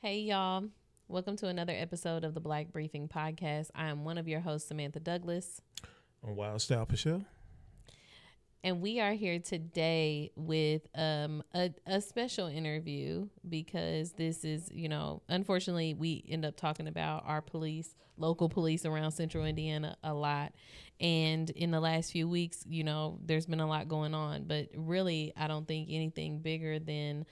Hey, y'all. Welcome to another episode of the Black Briefing Podcast. I am one of your hosts, Samantha Douglas. On Wild Style Michelle. And we are here today with a special interview because this is, unfortunately, we end up talking about our police, local police around central Indiana a lot. And in the last few weeks, there's been a lot going on. But really, I don't think anything bigger than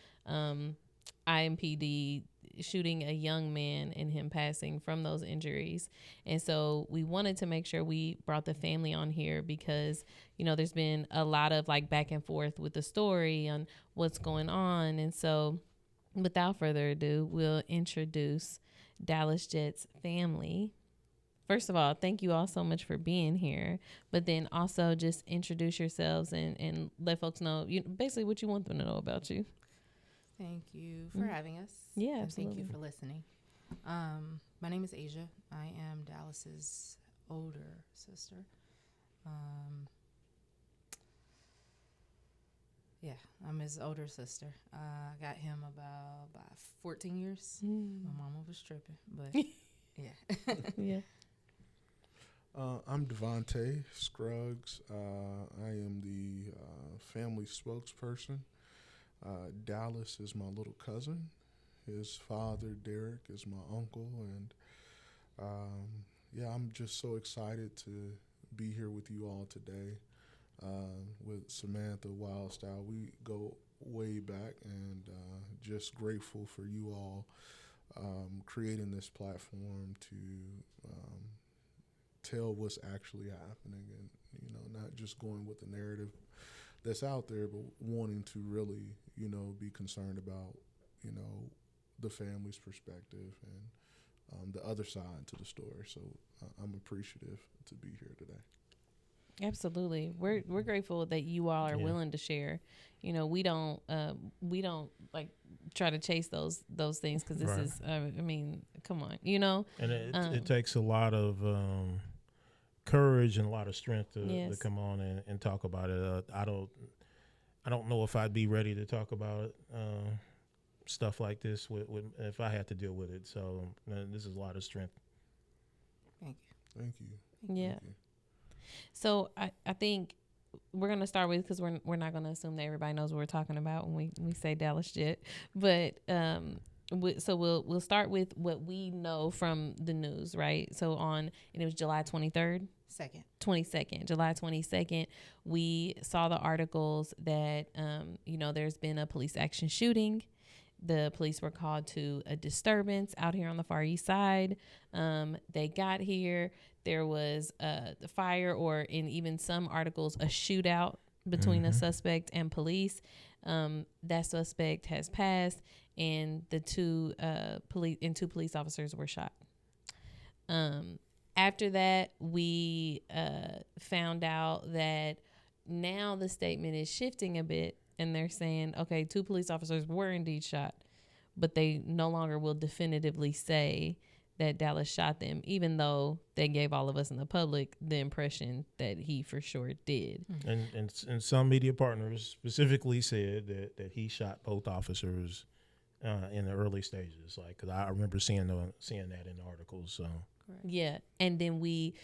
IMPD shooting a young man and him passing from those injuries. And so we wanted to make sure we brought the family on here because, there's been a lot of like back and forth with the story on what's going on. And so without further ado, we'll introduce Dalys Jett's family. First of all, thank you all so much for being here. But then also just introduce yourselves and let folks know basically what you want them to know about you. Thank you for having us. Yeah, and absolutely. thank you for listening. My name is Asia. I am Dallas's older sister. I'm his older sister. I got him about 14 years. My mama was tripping, but yeah. Yeah. I'm Devontae Scruggs. I am the family spokesperson. Dallas is my little cousin. His father, Derek, is my uncle. And I'm just so excited to be here with you all today. With Samantha Wild Style, we go way back, and just grateful for you all creating this platform to tell what's actually happening, and not just going with the narrative that's out there, but wanting to really be concerned about the family's perspective and the other side to the story. So I'm appreciative to be here today. Absolutely. We're grateful that you all are willing to share. We don't like try to chase those things because this is come on, And it takes a lot of courage and a lot of strength to come on and talk about it. I don't know if I'd be ready to talk about stuff like this with if I had to deal with it. So this is a lot of strength. Thank you. Yeah. Thank you. So I think we're going to start with, because we're not going to assume that everybody knows what we're talking about when we say Dalys Jett. But so we'll start with what we know from the news, right? So and it was July 23rd? 22nd, July 22nd, we saw the articles that, there's been a police action shooting. The police were called to a disturbance out here on the Far East Side. They got here. There was the fire, or in even some articles, a shootout between a suspect and police. That suspect has passed, and the two police officers were shot. After that, we found out that now the statement is shifting a bit, and they're saying, okay, two police officers were indeed shot, but they no longer will definitively say that Dalys shot them, even though they gave all of us in the public the impression that he for sure did. And some media partners specifically said that he shot both officers in the early stages. Like, 'cause I remember seeing that in the articles. So. Correct. Yeah, and then we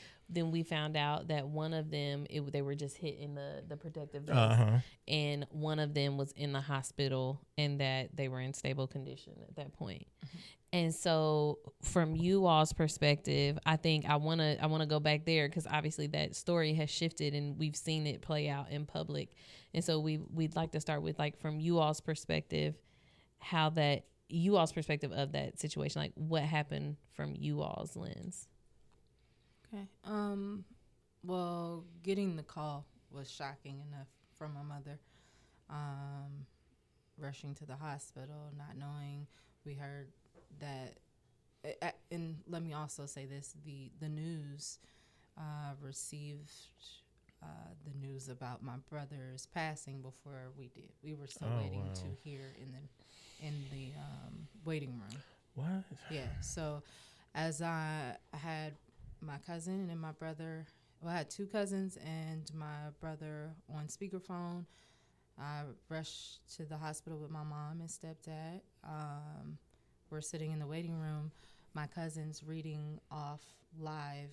found out that one of them, they were just hit in the protective vest, and one of them was in the hospital, and that they were in stable condition at that point. And so, from you all's perspective, I think I wanna go back there, because obviously that story has shifted, and we've seen it play out in public. And so we'd like to start with, like, from you all's perspective, you all's perspective of that situation, like what happened from you all's lens. Okay. Well, getting the call was shocking enough from my mother. Rushing to the hospital, not knowing, we heard that, and let me also say this, the news received the news about my brother's passing before we did. We were still waiting to hear in the waiting room. What? Yeah. So as I had my cousin and my brother, I had two cousins and my brother on speakerphone. I rushed to the hospital with my mom and stepdad. we're sitting in the waiting room. My cousin's reading off live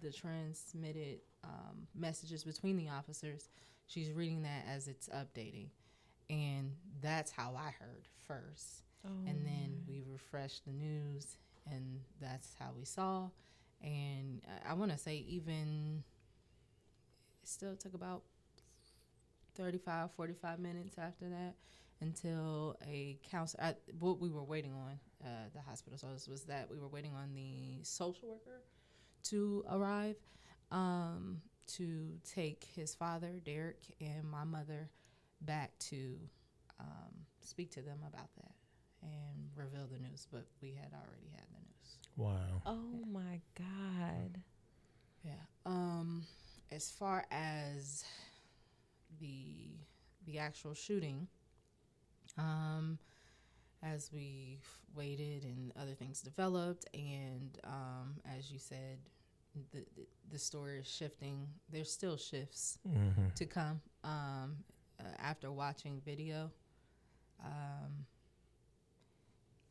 the transmitted messages between the officers. She's reading that as it's updating. And that's how I heard first. Oh. And then we refreshed the news, and that's how we saw. And I want to say even it still took about 35, 45 minutes after that until a counselor, what we were waiting on the hospital was that we were waiting on the social worker to arrive to take his father, Derek, and my mother back to speak to them about that and reveal the news. But we had already had the news. Wow. Oh, my God. Yeah. As far as the actual shooting, as we waited and other things developed, and as you said, the story is shifting. There's still shifts to come. After watching video,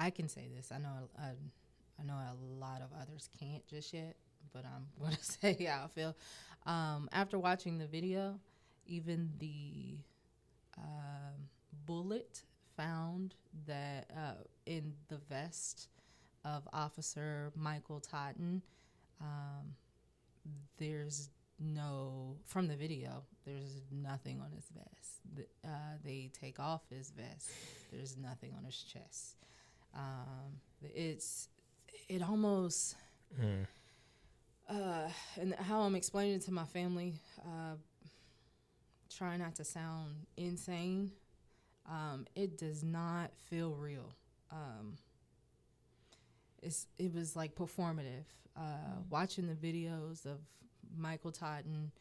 I can say this. I know a lot of others can't just yet, but I'm going to say how I feel. After watching the video, even the bullet found that in the vest of Officer Michael Totten, from the video, there's nothing on his vest. They take off his vest. There's nothing on his chest. It almost, and how I'm explaining it to my family, trying not to sound insane, it does not feel real. It was like performative. Watching the videos of Michael Totten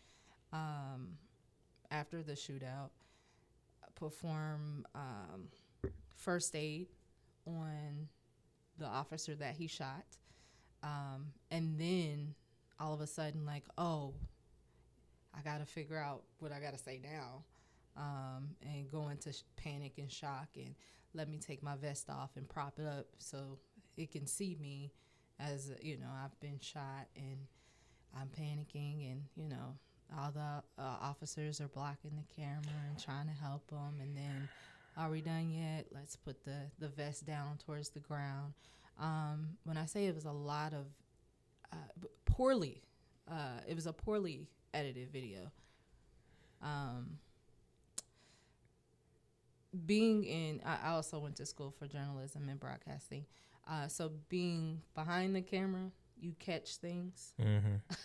after the shootout perform first aid on the officer that he shot, and then all of a sudden, like, oh, I got to figure out what I got to say now, and go into panic and shock, and let me take my vest off and prop it up so it can see me as, I've been shot and I'm panicking, and, all the officers are blocking the camera and trying to help them. And then, are we done yet? Let's put the vest down towards the ground. When I say it was a lot of it was a poorly edited video. I also went to school for journalism and broadcasting. So being behind the camera, you catch things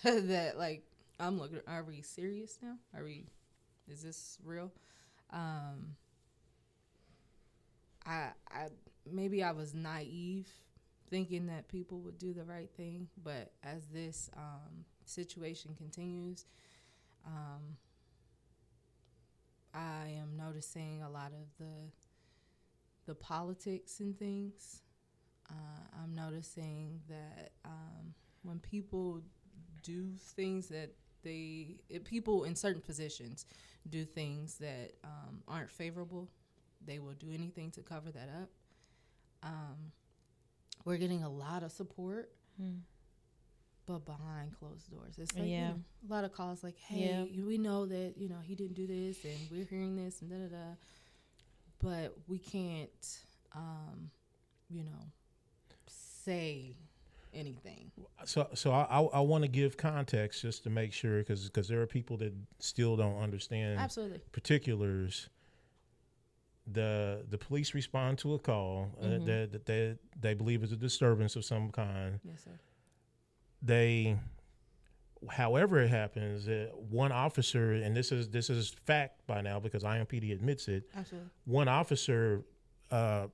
that, like, I'm looking, are we serious now? Is this real? Maybe I was naive thinking that people would do the right thing, but as this situation continues, I am noticing a lot of the politics and things. I'm noticing that when people do things that people in certain positions do things that aren't favorable, they will do anything to cover that up. We're getting a lot of support, but behind closed doors. It's like, a lot of calls like, hey, we know that, he didn't do this, and we're hearing this, and da-da-da. But we can't, say anything. So I want to give context just to make sure, because there are people that still don't understand particulars. The police respond to a call that they believe is a disturbance of some kind. Yes, sir. However it happens, one officer, and this is fact by now because IMPD admits it. Absolutely. One officer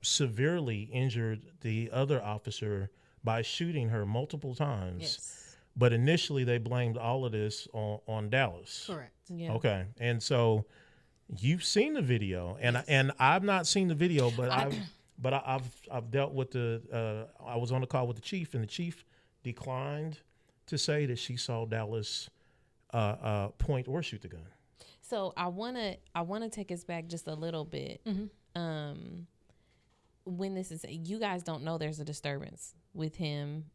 severely injured the other officer by shooting her multiple times. Yes. But initially they blamed all of this on Dalys. Correct. Yeah. Okay. And so you've seen the video, and I've not seen the video, but I've dealt with I was on a call with the chief, and the chief declined to say that she saw Dalys point or shoot the gun. So I wanna take us back just a little bit. when this is, you guys don't know there's a disturbance with him,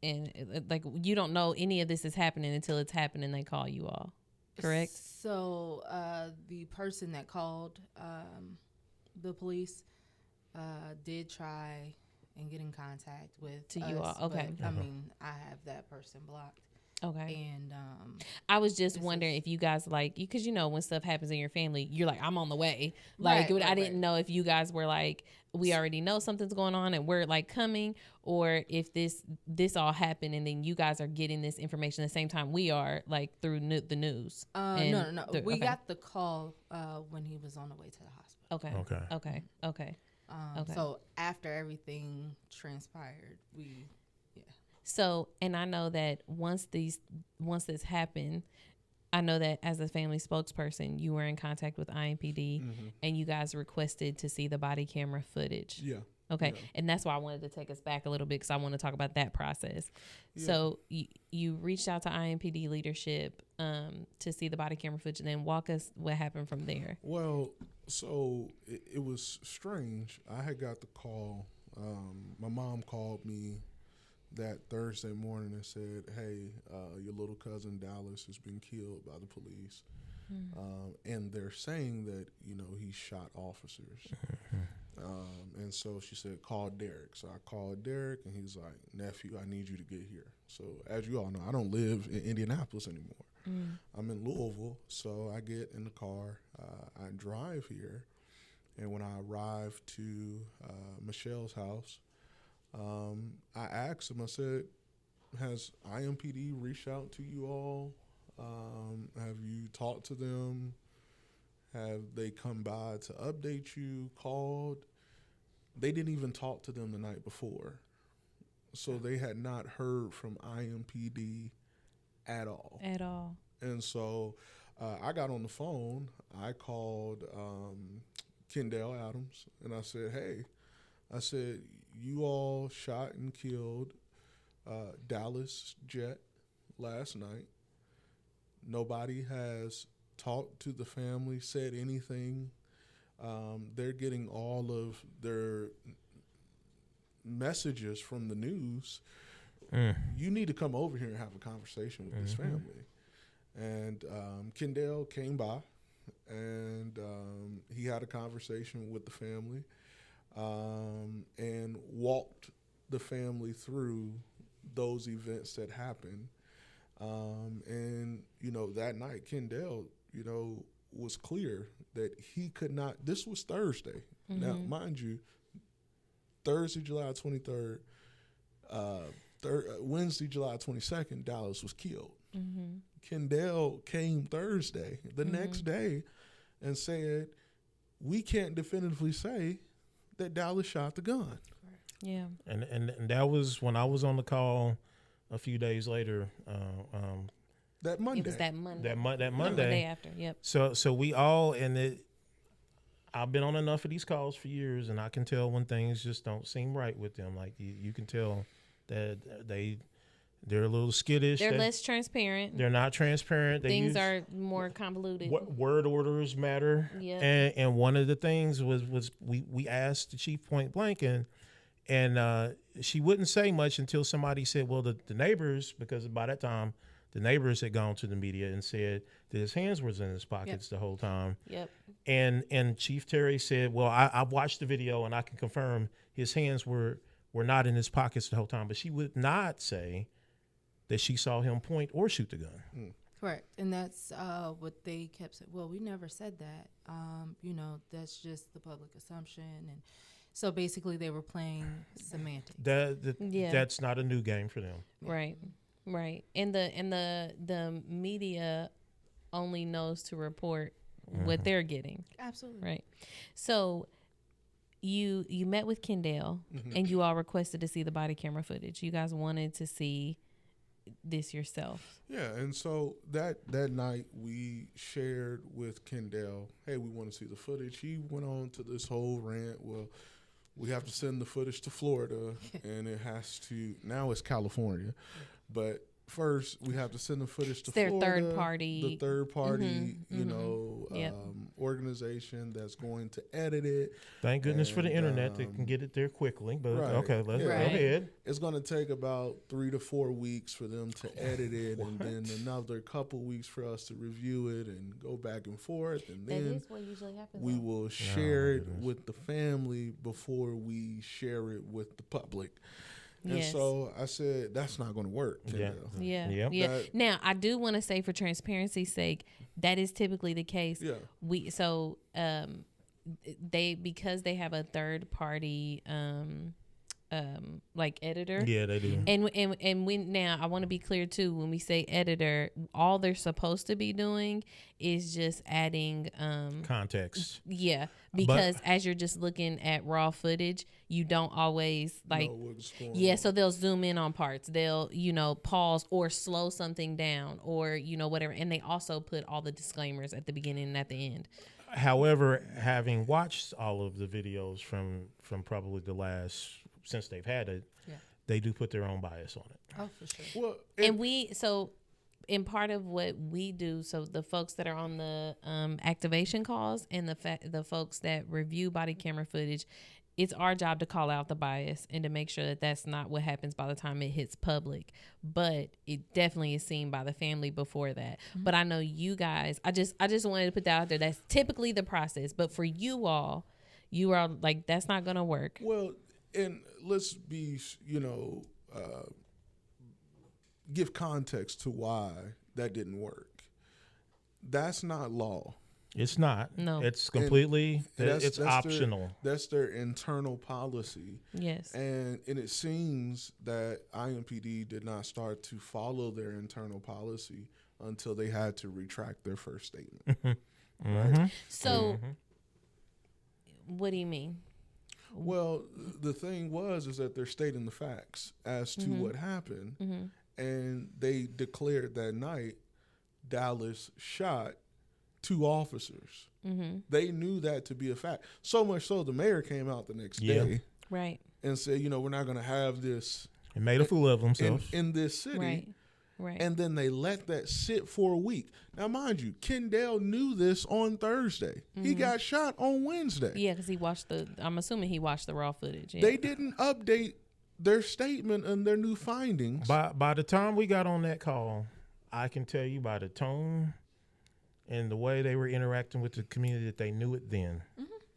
and like you don't know any of this is happening until it's happened and they call you all, correct? So the person that called the police did try and get in contact with To us, you all, okay. But, I mean, I have that person blocked. Okay. And I was just wondering if you guys like, because you know when stuff happens in your family, you're like, I'm on the way. Like I didn't know if you guys were like, we already know something's going on and we're like coming, or if this all happened and then you guys are getting this information at the same time we are, like through the news. No. We got the call when he was on the way to the hospital. Okay. So after everything transpired, So, and I know that once this happened, I know that as a family spokesperson, you were in contact with IMPD and you guys requested to see the body camera footage. Yeah. Okay. Yeah. And that's why I wanted to take us back a little bit, because I want to talk about that process. Yeah. So you reached out to IMPD leadership to see the body camera footage, and then walk us what happened from there. Well, so it was strange. I had got the call. My mom called me that Thursday morning and said, hey, your little cousin Dalys has been killed by the police. And they're saying that, he shot officers. And so she said, call Derek. So I called Derek, and he's like, nephew, I need you to get here. So as you all know, I don't live in Indianapolis anymore. I'm in Louisville. So I get in the car, I drive here. And when I arrive to Michelle's house, I asked him, I said, has IMPD reached out to you all? Have you talked to them? Have they come by to update you, called? They didn't even talk to them the night before. So they had not heard from IMPD at all. At all. And so I got on the phone. I called Kendall Adams, and I said, hey, you all shot and killed Dalys Jett last night. Nobody has talked to the family, said anything. They're getting all of their messages from the news. You need to come over here and have a conversation with this family. And Kendall came by, and he had a conversation with the family. And walked the family through those events that happened. And, that night, Kendall, was clear that he could not, this was Thursday. Now, mind you, Thursday, July 23rd, Wednesday, July 22nd, Dalys was killed. Kendall came Thursday, the next day, and said, we can't definitively say that Dalys shot the gun. Yeah. And that was when I was on the call a few days later. That Monday. It was that Monday. That Monday. The day after, yep. So we all, I've been on enough of these calls for years, and I can tell when things just don't seem right with them. Like you can tell that they're a little skittish. They're less transparent. They're not transparent. Things are more convoluted. Word orders matter. Yeah. And one of the things was we asked the chief point blank, and she wouldn't say much until somebody said, well, the neighbors, because by that time the neighbors had gone to the media and said that his hands was in his pockets the whole time. Yep. And Chief Terry said, well, I watched the video and I can confirm his hands were not in his pockets the whole time. But she would not say that she saw him point or shoot the gun. Correct. And that's what they kept saying. Well, we never said that. That's just the public assumption. And so basically they were playing semantics. That's not a new game for them. Right. And the media only knows to report what they're getting. Absolutely. Right. So you met with Kendall and you all requested to see the body camera footage. You guys wanted to see this yourself. Yeah, and so that night we shared with Kendall, hey, we want to see the footage. He went on to this whole rant. Well, we have to send the footage to Florida, and it has to, now it's California, but first we have to send the footage to It's their Florida, third party. the third party, Mhm, you mhm. know, Yep. organization that's going to edit it. Thank goodness for the And, internet that can get it there quickly. But right. okay, let's Yeah. go Right. ahead. It's going to take about 3 to 4 weeks for them to edit it, and then another couple weeks for us to review it and go back and forth, and That then is what usually happens. we though. will share it goodness. with the family before we share it with the public. And Yes. so I said, that's not going to work. Yeah. Kendall. Yeah. Yep. Yeah. That- Now, I do want to say, for transparency's sake, that is typically the case. Yeah. Because they have a third party like editor. Yeah, they do. And when now I want to be clear too, when we say editor, all they're supposed to be doing is just adding Context. because as you're just looking at raw footage, you don't always like Know what's going on. so they'll zoom in on parts, they'll pause or slow something down or whatever, and they also put all the disclaimers at the beginning and at the end. However, having watched all of the videos from probably the last since they've had it, they do put their own bias on it. Oh, for sure. Well, And part of what we do, so the folks that are on the activation calls and the folks that review body camera footage, it's our job to call out the bias and to make sure that that's not what happens by the time it hits public. But it definitely is seen by the family before that. Mm-hmm. But I know you guys, I just wanted to put that out there. That's typically the process. But for you all, you are like, that's not going to work. well, and let's be, give context to why that didn't work. That's not law. It's not. No. It's completely. And it's optional. That's their internal policy. Yes. And it seems that IMPD did not start to follow their internal policy until they had to retract their first statement. Right? So what do you mean? Well, the thing is that they're stating the facts as to what happened, and they declared that night Dalys shot 2 officers. They knew that to be a fact. So much so, the mayor came out the next day, Right. and said, we're not going to have this It made a fool of themselves. in this city. Right. Right. And then they let that sit for a week. Now, mind you, Kendall knew this on Thursday. He got shot on Wednesday. Yeah, because I'm assuming he watched the raw footage. Yeah. They didn't update their statement and their new findings. By the time we got on that call, I can tell you by the tone and the way they were interacting with the community that they knew it then.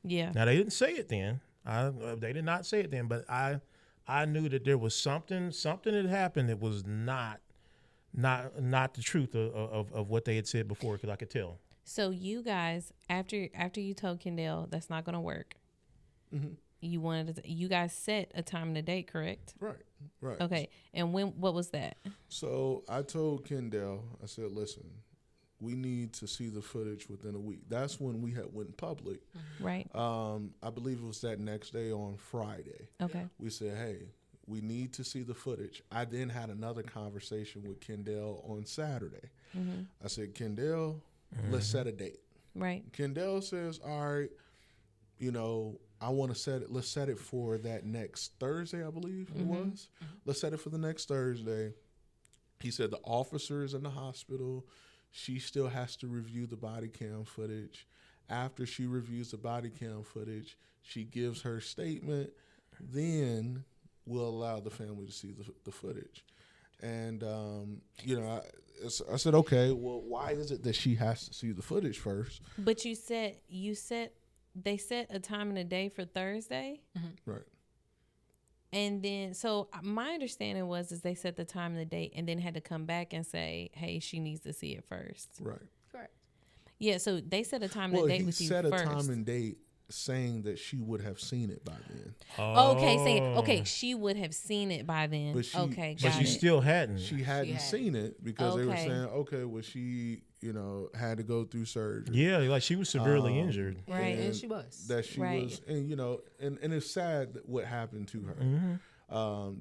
Yeah. Now, they didn't say it then. They did not say it then, but I knew that there was something had happened that was not the truth of what they had said before, because I could tell. So you guys, after you told Kendall that's not going to work, you guys set a time and a date, correct? Right. Okay. And what was that? So I told Kendall, I said, listen, we need to see the footage within a week. That's when we had went public. Right. I believe it was that next day on Friday. Okay. We said, hey, we need to see the footage. I then had another conversation with Kendall on Saturday. I said, Kendall, let's set a date. Right. Kendall says, all right, I want to set it. Let's set it for that next Thursday, I believe it was. Let's set it for the next Thursday. He said the officer is in the hospital. She still has to review the body cam footage. After she reviews the body cam footage, she gives her statement. Then we'll allow the family to see the footage. And, I said, okay, well, why is it that she has to see the footage first? But they set a time and a day for Thursday. Right. And then, so my understanding is they set the time and the date and then had to come back and say, hey, she needs to see it first. Right. Correct. Yeah, so they set a time and a date with you set first. a time and date saying that she would have seen it by then. Okay, she would have seen it by then. But she- okay, But got she it. still hadn't. She hadn't seen it because they were Okay. saying, okay, well, she, had to go through surgery. Yeah, like she was severely injured. Right. And she was. That she Right. was, and it's sad that what happened to her.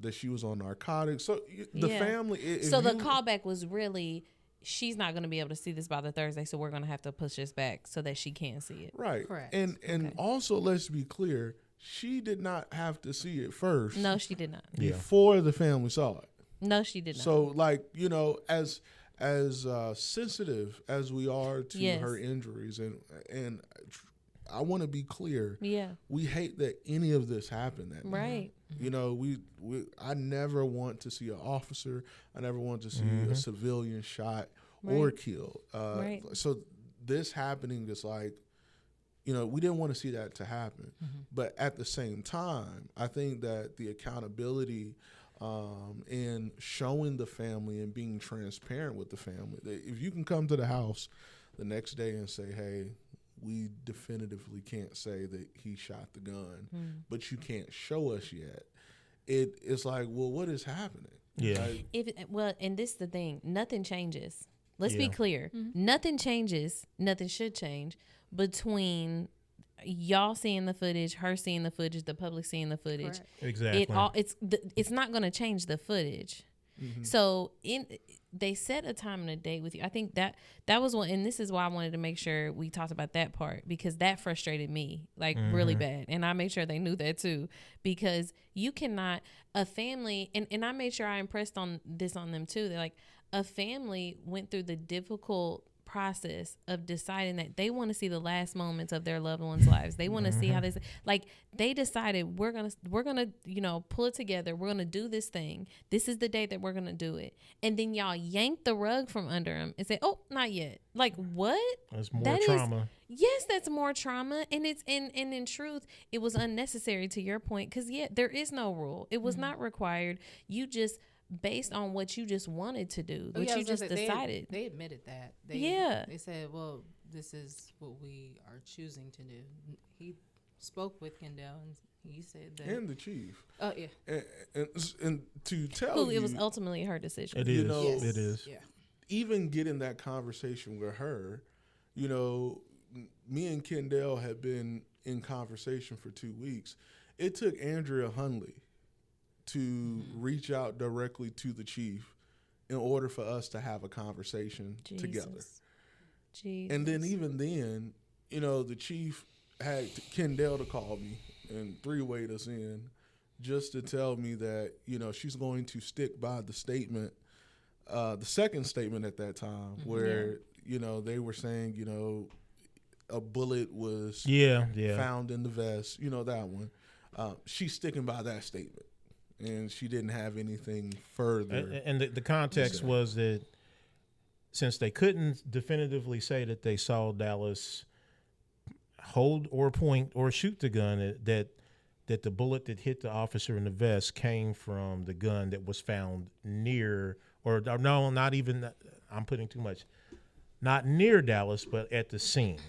That she was on narcotics. So the Yeah. family. So the callback was really, she's not going to be able to see this by the Thursday, so we're going to have to push this back so that she can see it. Right. Correct. And Okay. also, let's be clear, she did not have to see it first No, she did not. Yeah. before the family saw it. No, she did not. So, like, you know, as sensitive as we are to Yes. her injuries, and I want to be clear, Yeah. we hate that any of this happened that night. Right. You know, I never want to see an officer. I never want to see a civilian shot or Right. killed. Right. So this happening is like, you know, we didn't want to see that to happen. But at the same time, I think that the accountability and showing the family and being transparent with the family, that if you can come to the house the next day and say, hey, we definitively can't say that he shot the gun, but you can't show us yet. It's like, well, what is happening? Yeah. Like, And this is the thing. Nothing changes. Let's be Yeah. clear. Nothing changes. Nothing should change between y'all seeing the footage, her seeing the footage, the public seeing the footage. Correct. Exactly. It's not going to change the footage. So they set a time and a date with you. I think that was one, and this is why I wanted to make sure we talked about that part, because that frustrated me like really bad, and I made sure they knew that too, because you cannot, a family, and I made sure I impressed on them too. They're like, a family went through the difficult process of deciding that they want to see the last moments of their loved ones' lives. They want to see how they decided we're gonna you know, pull it together. We're gonna do this thing. This is the day that we're gonna do it. And then y'all yank the rug from under them and say, "Oh, not yet." Like what? That's more That is- trauma. Yes, that's more trauma, and it's and in truth, it was unnecessary to your point, because there is no rule. It was not required. You just, based on what you just wanted to do, Oh, what yeah, I you was gonna just say, decided. They admitted that. They said, well, this is what we are choosing to do. He spoke with Kendall, and he said that. and the chief. Oh, yeah. And to tell Who you, it was ultimately her decision. It You is. know- Yes. It is. Yeah. even getting that conversation with her, you know, me and Kendall had been in conversation for 2 weeks. It took Andrea Hunley to reach out directly to the chief in order for us to have a conversation together. Jesus. And then even then, you know, the chief had Kendall to call me and three-wayed us in just to tell me that, you know, she's going to stick by the statement, the second statement at that time, where, you know, they were saying, you know, a bullet was found in the vest, you know, that one. She's sticking by that statement, and she didn't have anything further. And the context was that since they couldn't definitively say that they saw Dalys hold or point or shoot the gun, that the bullet that hit the officer in the vest came from the gun that was found near, or no, not even, I'm putting too much, not near Dalys, but at the scene.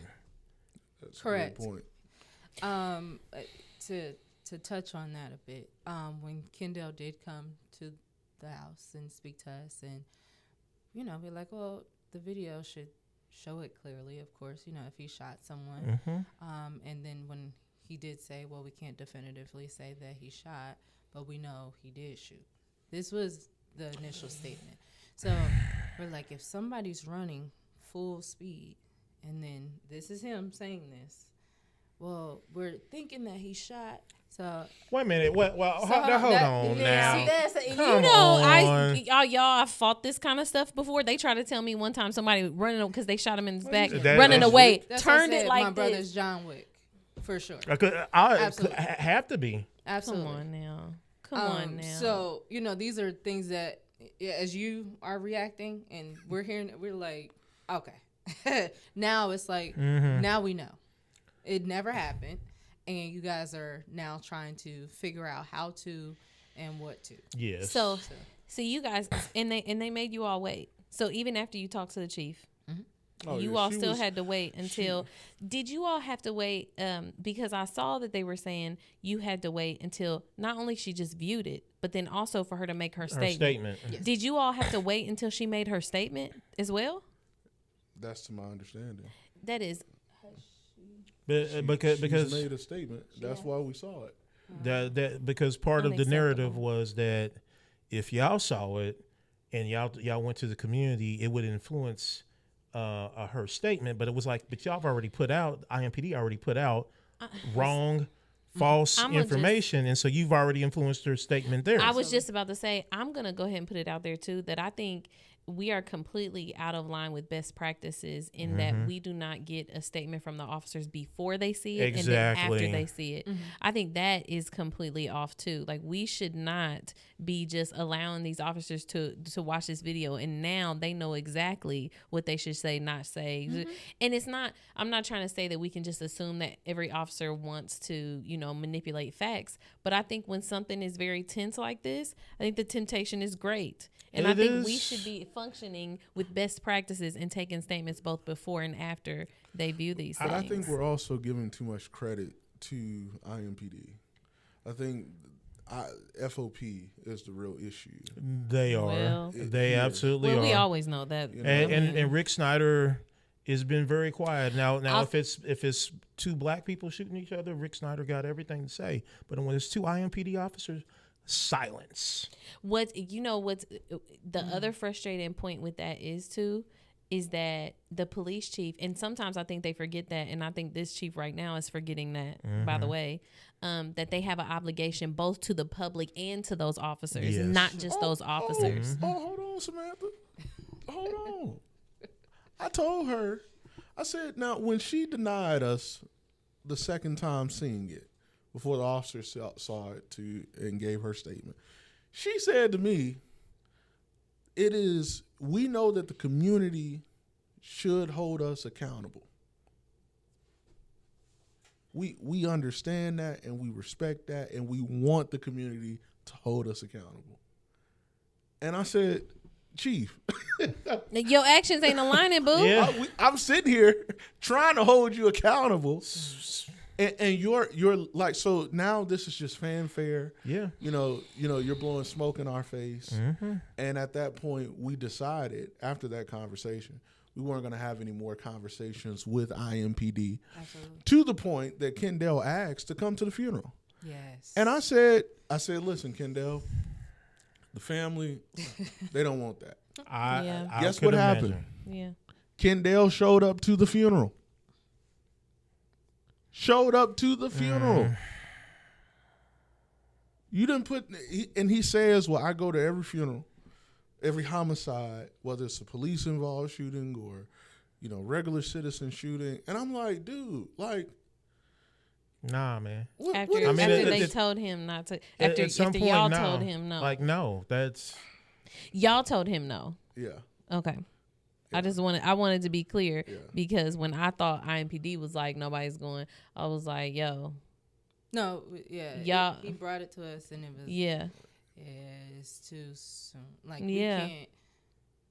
That's Correct. a good point. To touch on that a bit, when Kendall did come to the house and speak to us, and you know, we're like, well, the video should show it clearly, of course, you know, if he shot someone. And then when he did say, well, we can't definitively say that he shot, but we know he did shoot. This was the initial statement. So we're like, if somebody's running full speed, and then this is him saying this, well, we're thinking that he shot. So Wait a minute. Well, So hold on yeah, now. see, that's- you Come know, on. y'all, I fought this kind of stuff before. They tried to tell me one time somebody running because they shot him in his back, That- running that's- away, that's why I turned said it like my this. brother's John Wick, for sure. I Absolutely. have to be. Absolutely. Come on now. Come on now. So, you know, these are things that, as you are reacting and we're hearing, we're like, okay. Now it's like, now we know. It never happened. And you guys are now trying to figure out how to and what to. Yes. So you guys, and they made you all wait. So even after you talked to the chief, Oh, you yeah, all she still was- had to wait until. Did you all have to wait? Because I saw that they were saying you had to wait until not only she just viewed it, but then also for her to make her statement. Yes. Did you all have to wait until she made her statement as well? That's to my understanding. That is. Because She's made a statement. That's why we saw it. because part of the narrative Unacceptable. was that if y'all saw it and y'all went to the community, it would influence her statement. But it was like, but y'all have already put out, IMPD already put out wrong, false I'ma information, and so you've already influenced her statement there. I was just about to say, I'm going to go ahead and put it out there too, that I think we are completely out of line with best practices in that we do not get a statement from the officers before they see it and then after they see it. I think that is completely off too. Like, we should not be just allowing these officers to watch this video and now they know exactly what they should say, not say. And it's not, I'm not trying to say that we can just assume that every officer wants to, you know, manipulate facts, but I think when something is very tense like this, I think the temptation is great. And I think we should be functioning with best practices and taking statements both before and after they view these things. I think we're also giving too much credit to IMPD. I think FOP is the real issue. They are. Well, They absolutely are. We always know that. You know? And Rick Snyder has been very quiet. Now if it's two black people shooting each other, Rick Snyder got everything to say. But when it's two IMPD officers, silence. What's the other frustrating point with that is that the police chief, and sometimes I think they forget that, and I think this chief right now is forgetting that, by the way, that they have an obligation both to the public and to those officers, not just those officers. Hold on, Samantha. Hold on. I told her, I said, now when she denied us the second time seeing it, before the officer saw it and gave her statement, she said to me, we know that the community should hold us accountable. We understand that and we respect that and we want the community to hold us accountable. And I said, Chief, your actions ain't aligning, boo. Yeah. I'm sitting here trying to hold you accountable. And you're like, so now this is just fanfare. Yeah. You know, you're blowing smoke in our face. And at that point, we decided after that conversation, we weren't going to have any more conversations with IMPD. Absolutely. To the point that Kendall asked to come to the funeral. Yes. And I said, listen, Kendall, the family, they don't want that. I Guess could what happened? imagine. Yeah. Kendall showed up to the funeral. You didn't put, and he says, well, I go to every funeral, every homicide, whether it's a police involved shooting or, regular citizen shooting. And I'm like, dude, like. Nah, man. After they told him not to, after y'all told him no. Like, no, that's. Y'all told him no. Yeah. Okay. Yeah. I wanted to be clear because when I thought IMPD was like, nobody's going, I was like, yo. No, yeah. Y'all. He brought it to us and it was. Yeah. It's too soon. Like, we can't.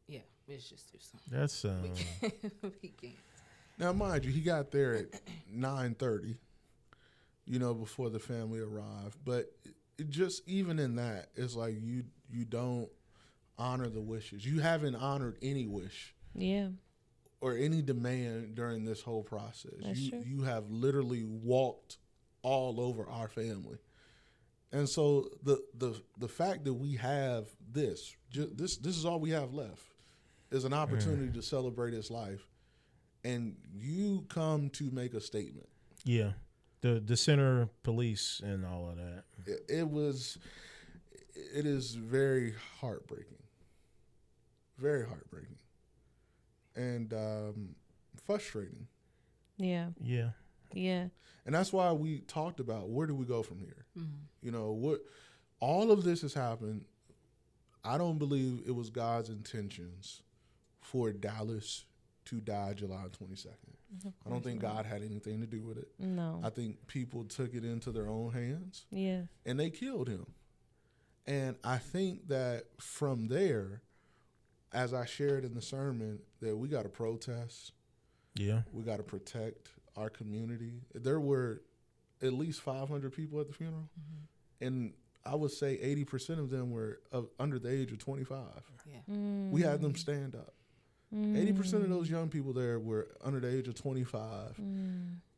Yeah, it's just too soon. That's. We can't. Now, mind you, he got there at 9:30, before the family arrived. But it just, even in that, it's like you don't honor the wishes. You haven't honored any wish. Yeah. Or any demand during this whole process. That's true. You have literally walked all over our family. And so the fact that we have this is all we have left, is an opportunity to celebrate his life. And you come to make a statement. Yeah. The center police and all of that. It is very heartbreaking. Very heartbreaking. And frustrating. Yeah. Yeah. Yeah. And that's why we talked about, where do we go from here? What all of this has happened. I don't believe it was God's intentions for Dalys to die July 22nd. I don't think God had anything to do with it. No. I think people took it into their own hands. Yeah. And they killed him. And I think that from there, as I shared in the sermon, that we got to protest. Yeah. We got to protect our community. There were at least 500 people at the funeral. And I would say 80% of them were under the age of 25. Yeah. We had them stand up. 80% of those young people there were under the age of 25.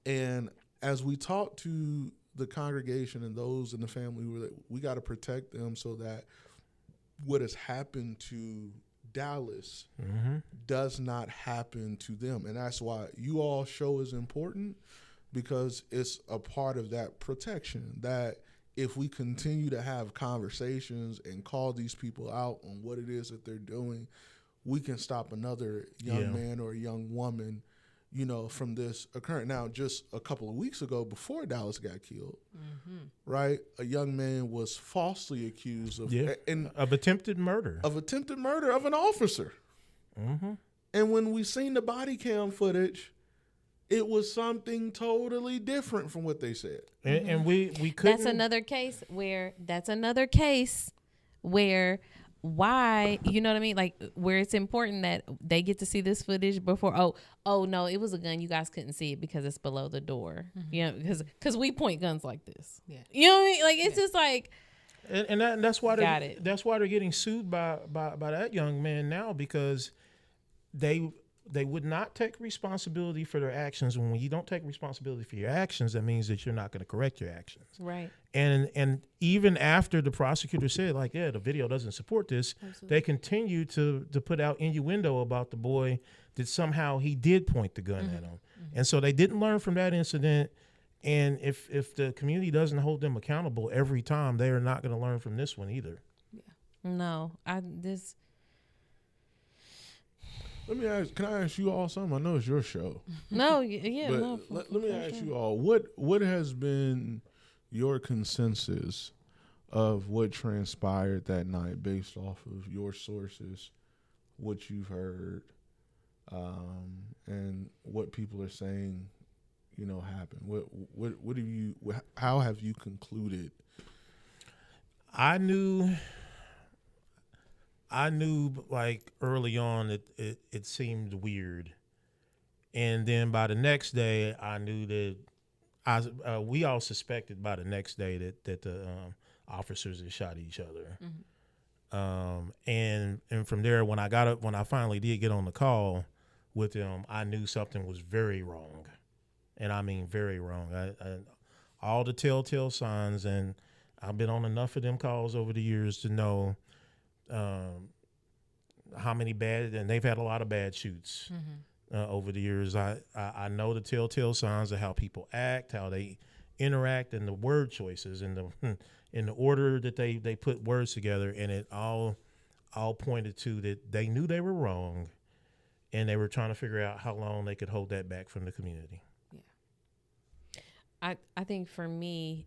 And as we talked to the congregation and those in the family, we got to protect them so that what has happened to Dalys does not happen to them. And that's why you all show is important. because it's a part of that protection that if we continue to have conversations and call these people out on what it is that they're doing, we can stop another young man or a young woman, you know, from this occurring. Now, just a couple of weeks ago, before Dalys got killed, right, a young man was falsely accused of attempted murder. Of attempted murder of an officer. And when we seen the body cam footage, it was something totally different from what they said. And we couldn't. That's another case where why, you know what I mean? Like, where it's important that they get to see this footage before. Oh no, it was a gun. You guys couldn't see it because it's below the door. You know, because we point guns like this. Yeah. You know what I mean? Like, it's just like. And that's why they're getting sued by that young man now, because they would not take responsibility for their actions. When you don't take responsibility for your actions, that means that you're not going to correct your actions. Right. And even after the prosecutor said, like, the video doesn't support this, they continue to put out innuendo about the boy that somehow he did point the gun at him. And so they didn't learn from that incident. And if the community doesn't hold them accountable every time, they are not going to learn from this one either. Yeah. No, Can I ask you all something? I know it's your show. No, yeah. But no, let me ask you all, what has been your consensus of what transpired that night based off of your sources, what you've heard, and what people are saying, you know, happened? What have you? How have you concluded? I knew like early on it seemed weird, and then by the next day I knew that we all suspected by the next day that the officers had shot each other. And from there, when I finally did get on the call with them, I knew something was very wrong, and I mean very wrong. I all the telltale signs, and I've been on enough of them calls over the years to know how many bad, and they've had a lot of bad shoots over the years. I know the telltale signs of how people act, how they interact, and the word choices, and in the order that they put words together, and it all pointed to that they knew they were wrong, and they were trying to figure out how long they could hold that back from the community. Yeah, I think for me,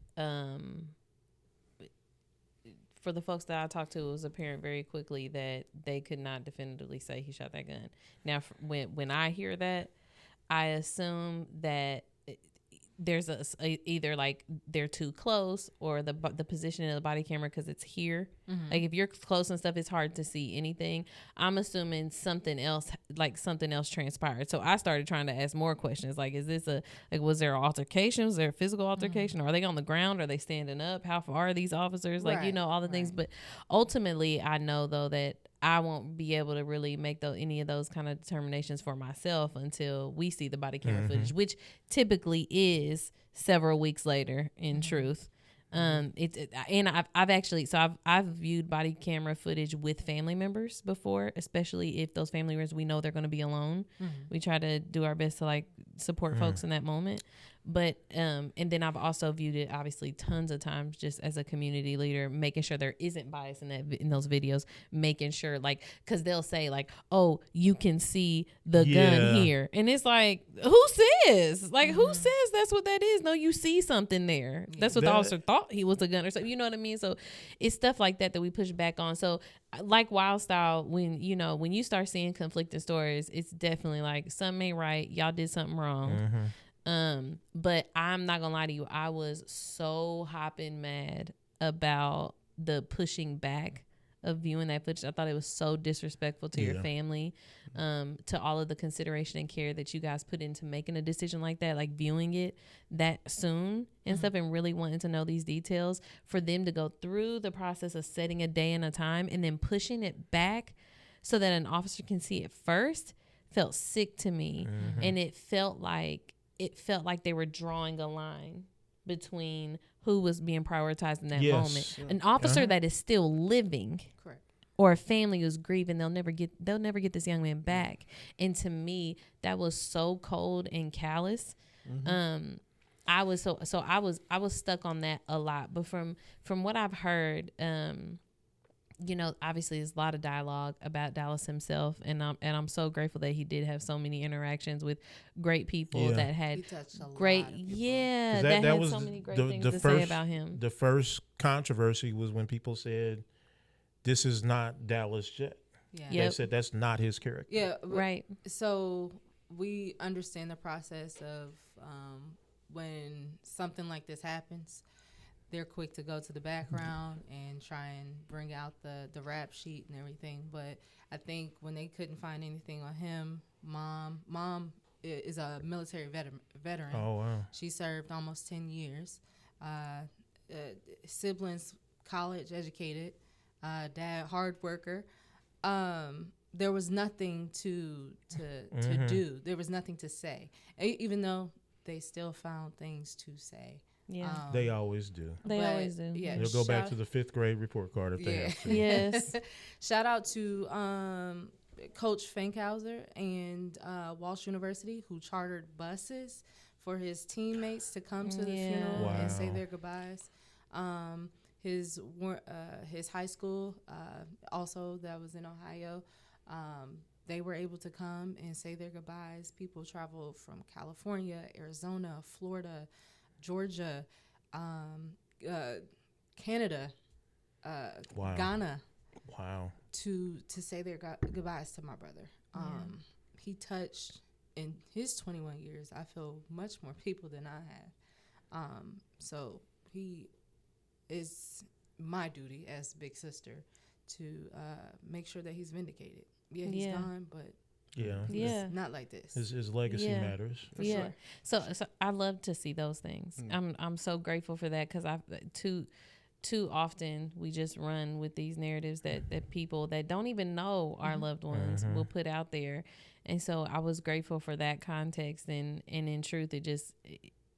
for the folks that I talked to, it was apparent very quickly that they could not definitively say he shot that gun. Now, when I hear that, I assume that there's either like they're too close, or the position of the body camera, because it's here. Like, if you're close and stuff, it's hard to see anything. I'm assuming something else transpired. So I started trying to ask more questions. Like, is this was there an altercation? Was there a physical altercation? Are they on the ground? Are they standing up? How far are these officers? Like, Right. you know, all the things. But ultimately, I know though that I won't be able to really make any of those kind of determinations for myself until we see the body camera footage, which typically is several weeks later. In truth, and I've viewed body camera footage with family members before, especially if those family members, we know they're going to be alone. We try to do our best to like support folks in that moment. But and then I've also viewed it obviously tons of times just as a community leader, making sure there isn't bias in those videos, making sure, like, because they'll say like, oh, you can see the gun here, and it's like, who says who says that's what that is? No, you see something there. That's what the officer thought he was a gun or something. You know what I mean? So it's stuff like that we push back on. So like Wild Style, when you start seeing conflicting stories, it's definitely like something ain't right. Y'all did something wrong. But I'm not gonna lie to you, I was so hopping mad about the pushing back of viewing that footage. I thought it was so disrespectful to your family, to all of the consideration and care that you guys put into making a decision like that, like viewing it that soon and stuff, and really wanting to know these details, for them to go through the process of setting a day and a time and then pushing it back so that an officer can see it first, felt sick to me. And it felt like they were drawing a line between who was being prioritized in that moment. An officer that is still living, Correct, or a family who's grieving, they'll never get this young man back. And to me, that was so cold and callous. I was I was stuck on that a lot. But from what I've heard, you know, obviously there's a lot of dialogue about Dalys himself, and I'm so grateful that he did have so many interactions with great people Yeah. that He had touched a great, lot of people. yeah, 'Cause that had was so many great things to first, say about him. The first controversy was when people said, "This is not Dalys Jett." Yeah. They Yep. said that's not his character. Yeah. Right. So we understand the process of when something like this happens. They're quick to go to the background and try and bring out the rap sheet and everything. But I think when they couldn't find anything on him, mom is a military veteran. Oh wow. She served almost 10 years. Siblings, college educated. Dad, hard worker. There was nothing to do. There was nothing to say, even though they still found things to say. Yeah. They always do. They always do. Yeah, They'll go back to the 5th grade report card if they have to. Yes. Shout out to Coach Fankhauser and Walsh University, who chartered buses for his teammates to come to the funeral and say their goodbyes. His high school, also that was in Ohio, they were able to come and say their goodbyes. People traveled from California, Arizona, Florida, Georgia, Canada, Ghana. Wow. To say their goodbyes to my brother. He touched, in his 21 years, I feel much more people than I have. So he is my duty as big sister to make sure that he's vindicated. Yeah, he's gone, but it's not like this. His legacy matters. For sure. So I love to see those things. I'm so grateful for that, because too often we just run with these narratives that people that don't even know our loved ones will put out there. And so I was grateful for that context, and in truth,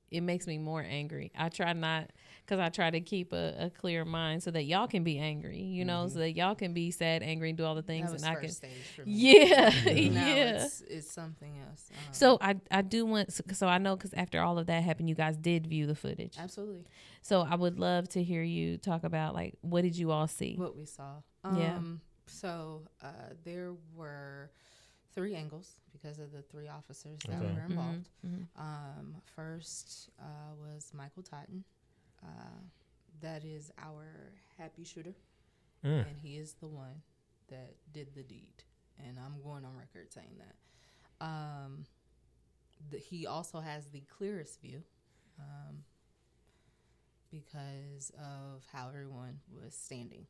it makes me more angry. I try not, because I try to keep a clear mind so that y'all can be angry, you know, so that y'all can be sad, angry, and do all the things. That was and I first can, stage for me. yeah. It's something else. So I do want, so I know, because after all of that happened, you guys did view the footage. Absolutely. So I would love to hear you talk about, like, what did you all see? What we saw. So there were 3 angles because of the 3 officers that were involved. First was Michael Totten. That is our happy shooter. And he is the one that did the deed. And I'm going on record saying that. He also has the clearest view because of how everyone was standing.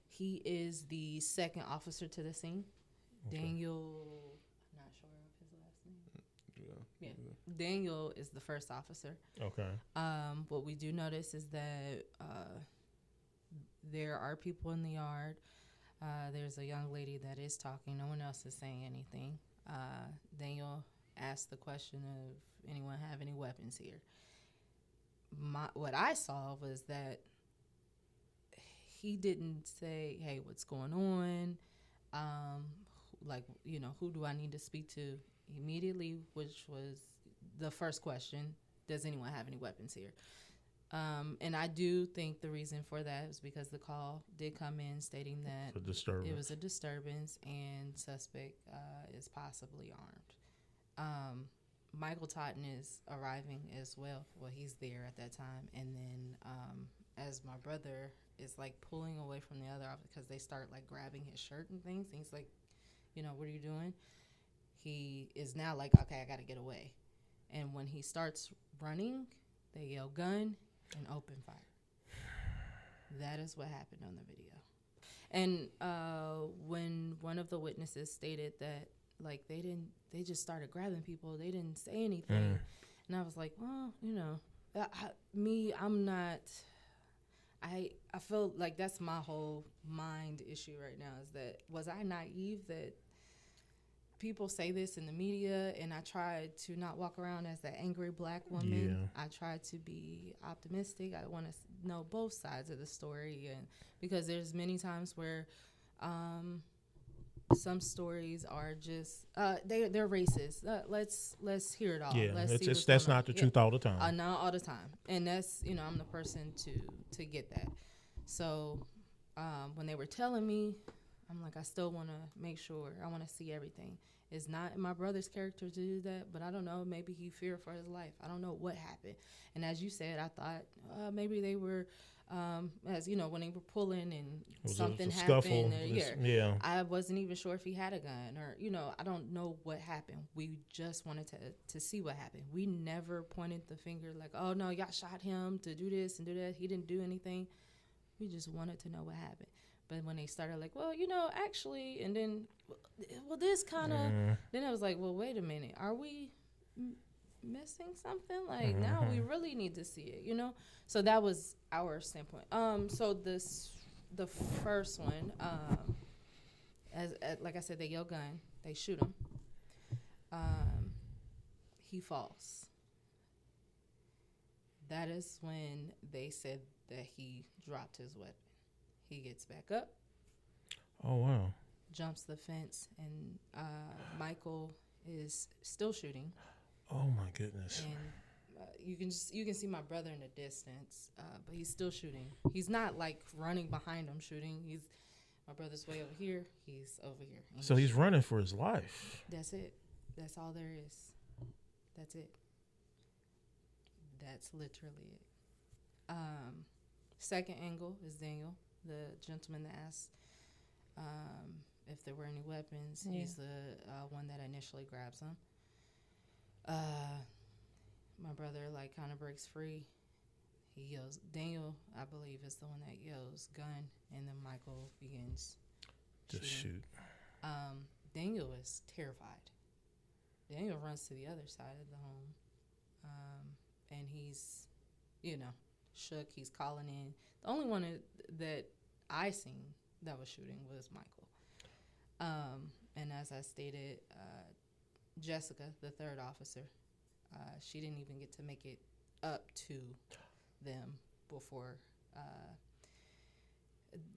He is the second officer to the scene. Daniel, I'm not sure of his last name. Yeah. Daniel is the first officer. Okay. What we do notice is that there are people in the yard. There's a young lady that is talking. No one else is saying anything. Daniel asked the question of anyone have any weapons here. What I saw was that he didn't say, hey, what's going on? Like, you know, who do I need to speak to immediately, which was the first question. Does anyone have any weapons here? And I do think the reason for that is because the call did come in stating that it was a disturbance and suspect is possibly armed. Michael Totten is arriving as well. Well, he's there at that time. And then as my brother is like pulling away from the other officer because they start like grabbing his shirt and things. And he's like, you know, what are you doing? He is now like, okay, I got to get away. And when he starts running, they yell gun and open fire. That is what happened on the video. And when one of the witnesses stated that, like, they just started grabbing people. They didn't say anything. And I was like, well, you know, I'm not, I feel like that's my whole mind issue right now is that, was I naive that people say this in the media, and I tried to not walk around as that angry black woman. I tried to be optimistic. I want to know both sides of the story, and because there's many times where some stories are just they're racist. Let's hear it all. Yeah, Let's see what's that's going on. not the truth all the time. Not all the time, and that's I'm the person to get that. So when they were telling me, I'm like, I still want to make sure. I want to see everything. It's not in my brother's character to do that, but I don't know. Maybe he feared for his life. I don't know what happened. And as you said, I thought maybe they were, as you know, when they were pulling and something happened. Yeah. I wasn't even sure if he had a gun or, I don't know what happened. We just wanted to see what happened. We never pointed the finger like, oh, no, y'all shot him to do this and do that. He didn't do anything. We just wanted to know what happened. But when they started like, well, actually, and then, well, this kind of, then I was like, well, wait a minute. Are we missing something? Like, now we really need to see it, So that was our standpoint. So the first one, as like I said, they yell gun. They shoot him. He falls. That is when they said that he dropped his weapon. He gets back up. Oh, wow. Jumps the fence, and Michael is still shooting. Oh, my goodness. And you can see my brother in the distance, but he's still shooting. He's not, like, running behind him shooting. My brother's way over here. He's over here. So he's running for his life. That's it. That's all there is. That's it. That's literally it. Second angle is Daniel, the gentleman that asked if there were any weapons. Yeah. He's the one that initially grabs him. My brother kind of breaks free. He yells. Daniel, I believe, is the one that yells gun, and then Michael begins to shoot. Daniel is terrified. Daniel runs to the other side of the home, and he's, shook. He's calling in. The only one that I seen that was shooting was Michael. And as I stated, Jessica, the third officer, she didn't even get to make it up to them before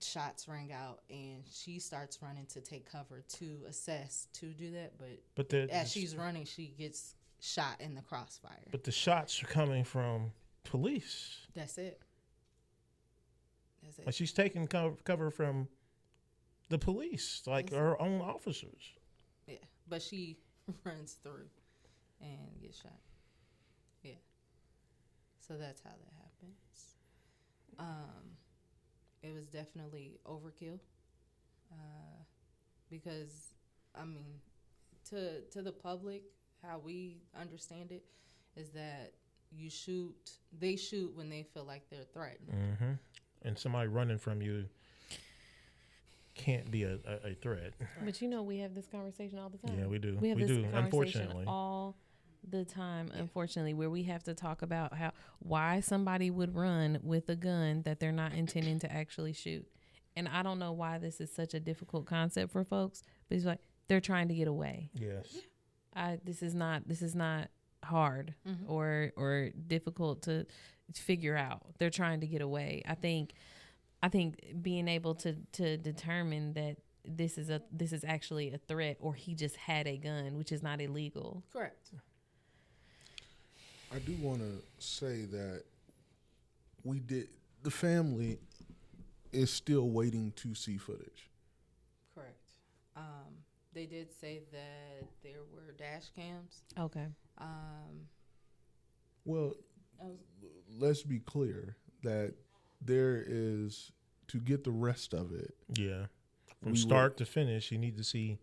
shots rang out, and she starts running to take cover to assess to do that. But as she's running, she gets shot in the crossfire. But the shots are coming from police. That's it. Like she's taking cover from the police, like her own officers. Yeah, but she runs through and gets shot. Yeah. So that's how that happens. It was definitely overkill. Because, I mean, to the public, how we understand it is that they shoot when they feel like they're threatened. Mm-hmm. And somebody running from you can't be a threat. But we have this conversation all the time. Yeah, we do. We have this conversation unfortunately. all the time, unfortunately, where we have to talk about why somebody would run with a gun that they're not intending to actually shoot. And I don't know why this is such a difficult concept for folks, but it's like they're trying to get away. Yes. This is not hard or difficult to figure out. They're trying to get away. I think being able to determine that this is actually a threat, or he just had a gun, which is not illegal. Correct. I do want to say that the family is still waiting to see footage. Correct. They did say that there were dash cams. Okay. Well, let's be clear that there is, to get the rest of it. Yeah. From start to finish, you need to see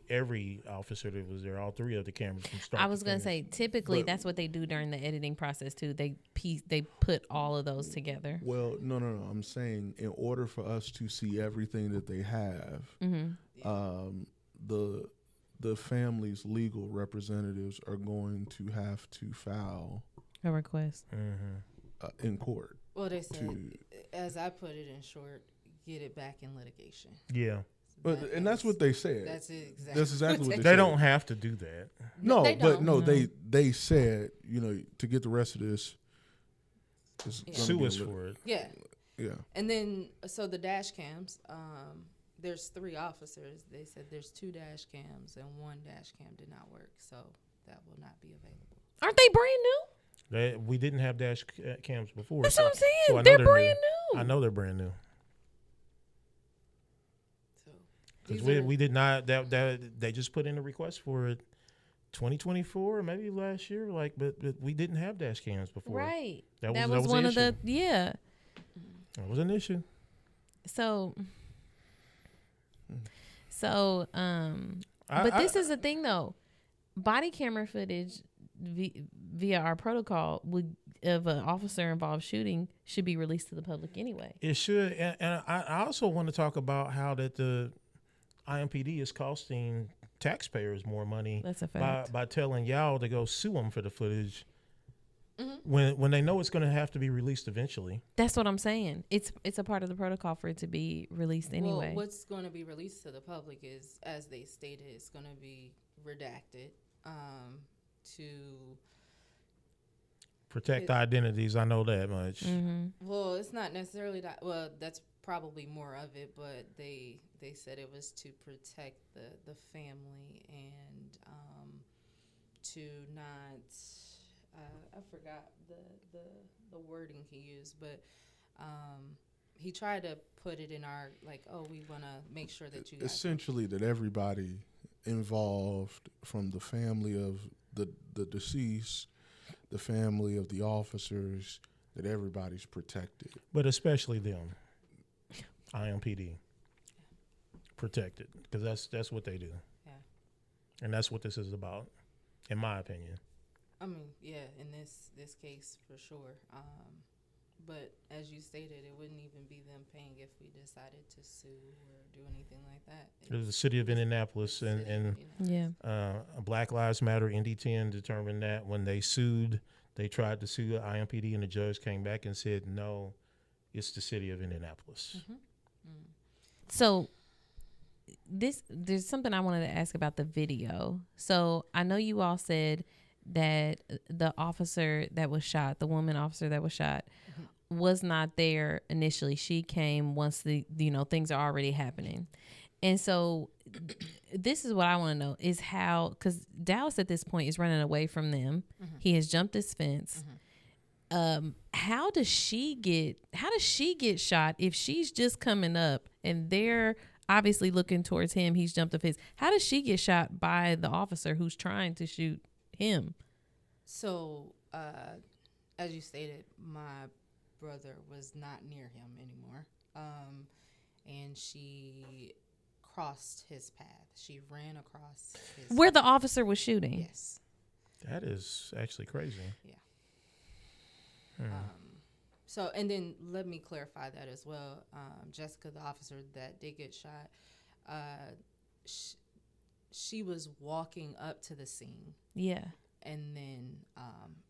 every officer that was there, all three of the cameras from start. I was going to say, typically that's what they do during the editing process too. They put all of those together. Well, no. I'm saying in order for us to see everything that they have, the family's legal representatives are going to have to file a request in court. Well, they said, as I put it in short, get it back in litigation. Yeah. But that's what they said. That's exactly. That's exactly what they said. They don't have to do that. No, they they said, to get the rest of this, sue us for it. Yeah. Yeah. And then so the dash cams, there's 3 officers. They said there's 2 dash cams and 1 dash cam did not work, so that will not be available. Aren't they brand new? We didn't have dash cams before. That's what I'm saying. So I know They're they're brand new. new. I know they're brand new. So Because these are- we did not, they just put in a request for it 2024, maybe last year, but we didn't have dash cams before. Right. That was was one the of the, issue. yeah. That was an issue. So, but this is the thing though. Body camera footage via our protocol of an officer involved shooting should be released to the public anyway. It should. And I also want to talk about how that the IMPD is costing taxpayers more money. That's a fact. By telling y'all to go sue them for the footage. Mm-hmm. When they know it's going to have to be released eventually. That's what I'm saying. It's a part of the protocol for it to be released anyway. Well, what's going to be released to the public is, as they stated, it's going to be redacted to Protect identities. I know that much. Mm-hmm. Well, it's not necessarily that. Well, that's probably more of it, but they said it was to protect the family and to not. I forgot the wording he used, but he tried to put it in our we want to make sure that you guys essentially that everybody involved, from the family of the deceased, the family of the officers, that everybody's protected. But especially them, IMPD, protected, because that's what they do. Yeah. And that's what this is about, in my opinion. I mean, yeah, in this case for sure. But as you stated, it wouldn't even be them paying if we decided to sue or do anything like that. It was the city of Indianapolis and Yeah. Black Lives Matter, ND10 determined that when they sued, they tried to sue the IMPD, and the judge came back and said, no, it's the city of Indianapolis. Mm-hmm. So there's something I wanted to ask about the video. So I know you all said that the officer that was shot, the woman officer that was shot, was not there initially. She came once things are already happening. And so this is what I want to know is how, because Dalys at this point is running away from them. Mm-hmm. He has jumped this fence. Mm-hmm. How does she get shot if she's just coming up and they're obviously looking towards him? He's jumped the fence. How does she get shot by the officer who's trying to shoot him? So, as you stated, my brother was not near him anymore. And she crossed his path. She ran across his where the officer was shooting. Yes. That is actually crazy. Yeah. So, and then let me clarify that as well. Jessica, the officer that did get shot, she was walking up to the scene. Yeah. And then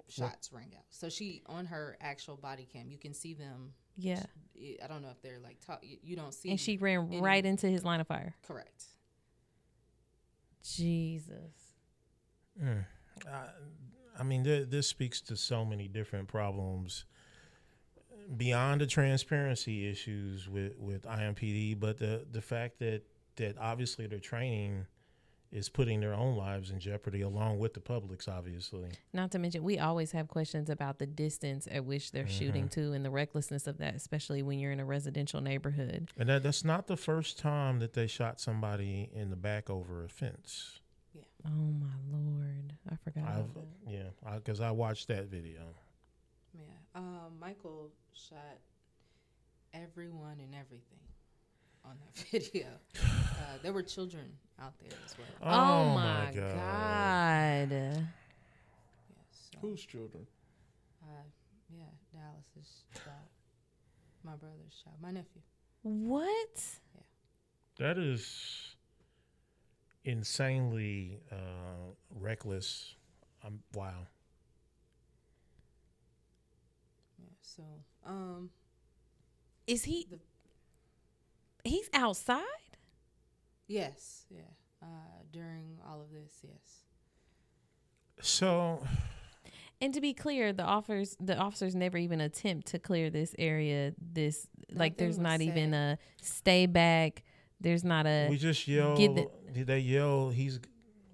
shots rang out. So she, on her actual body cam, you can see them. Yeah. I don't know if they're you don't see. And she ran right into his line of fire. Correct. Jesus. I mean, this speaks to so many different problems beyond the transparency issues with IMPD, but the fact that obviously their training is putting their own lives in jeopardy along with the public's, obviously. Not to mention, we always have questions about the distance at which they're shooting to and the recklessness of that, especially when you're in a residential neighborhood. And that's not the first time that they shot somebody in the back over a fence. Yeah. Oh, my Lord. I forgot about that. Yeah, because I watched that video. Yeah. Michael shot everyone and everything on that video. There were children out there as well. Oh my God. Yeah, so, Whose children? Dallas's child. My brother's child. My nephew. What? That is insanely reckless. Wow. Yeah, so, is he... He's outside? yes, yeah. During all of this, yes. So, and to be clear, the officers never even attempt to clear this area. There's not even a stay back. There's not a We just yell. They yell, "He's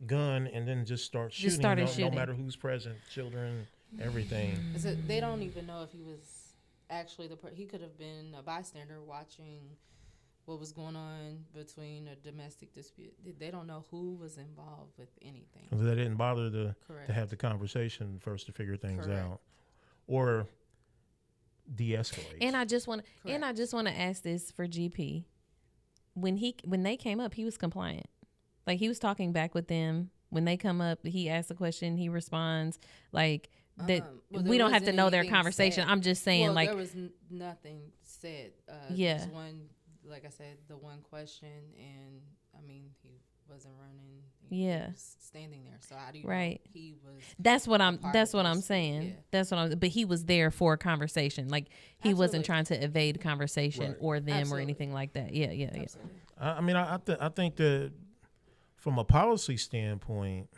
gun," and then just start shooting. Just started no shooting. matter who's present, children, everything. They don't even know if he was actually he could have been a bystander watching what was going on between a domestic dispute. They don't know who was involved with anything. They didn't bother to Correct. have the conversation first to figure things Correct. out, or de-escalate. And I just want to ask this for GP. When they came up, he was compliant. Like, he was talking back with them. When they come up, he asks a question, he responds. Like, that we don't have to know their conversation. Said. I'm just saying, like, there was nothing said. Yeah. There was one, like I said, the one question, and I mean, he wasn't running. He was standing there. So how do you know he was? That's what I'm saying. Yeah. That's what I'm. But he was there for a conversation. Like, he wasn't trying to evade conversation or them or anything like that. Yeah. I mean, I think that from a policy standpoint,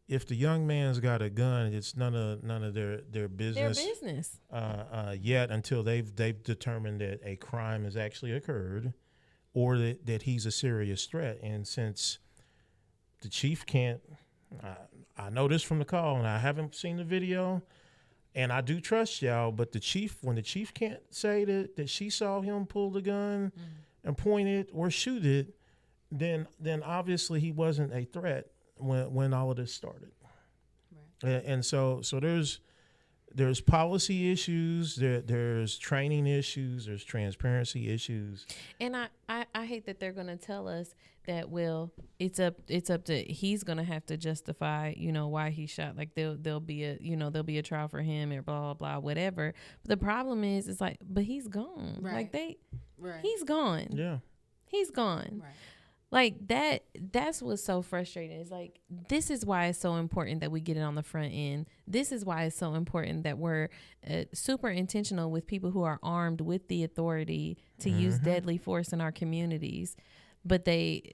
if the young man's got a gun, it's none of their business. Their business. Yet until they've determined that a crime has actually occurred, or that he's a serious threat. And since the chief can't, I know this from the call, and I haven't seen the video, and I do trust y'all. But when the chief can't say that she saw him pull the gun and point it or shoot it, then obviously he wasn't a threat when all of this started. Right. And so there's policy issues, there's training issues, there's transparency issues. And I hate that they're going to tell us that, well, it's up to, he's going to have to justify, why he shot. Like, there'll be a trial for him and blah, blah, blah, whatever. But the problem is, it's like, but he's gone. Right. Like, he's gone. Yeah. He's gone. Right. Like, that's what's so frustrating. It's like, this is why it's so important that we get it on the front end. This is why it's so important that we're super intentional with people who are armed with the authority to use deadly force in our communities. But they...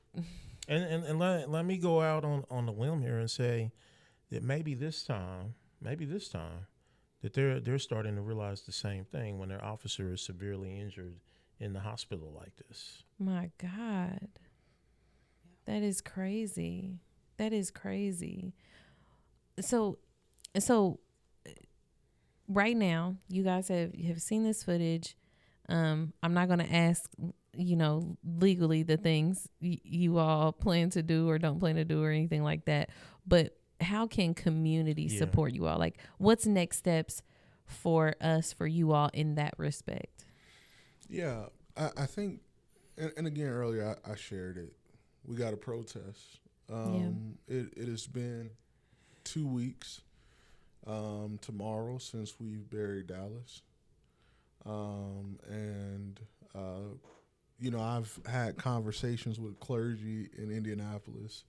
And let me go out on the limb here and say that maybe this time, that they're starting to realize the same thing when their officer is severely injured in the hospital like this. My God. That is crazy. That is crazy. So right now, you guys have seen this footage. I'm not going to ask, legally the things you all plan to do or don't plan to do or anything like that. But how can community support you all? Like, what's next steps for you all in that respect? Yeah, I think, and again, earlier I shared it. We got a protest. It has been 2 weeks tomorrow since we've buried Dalys. I've had conversations with clergy in Indianapolis,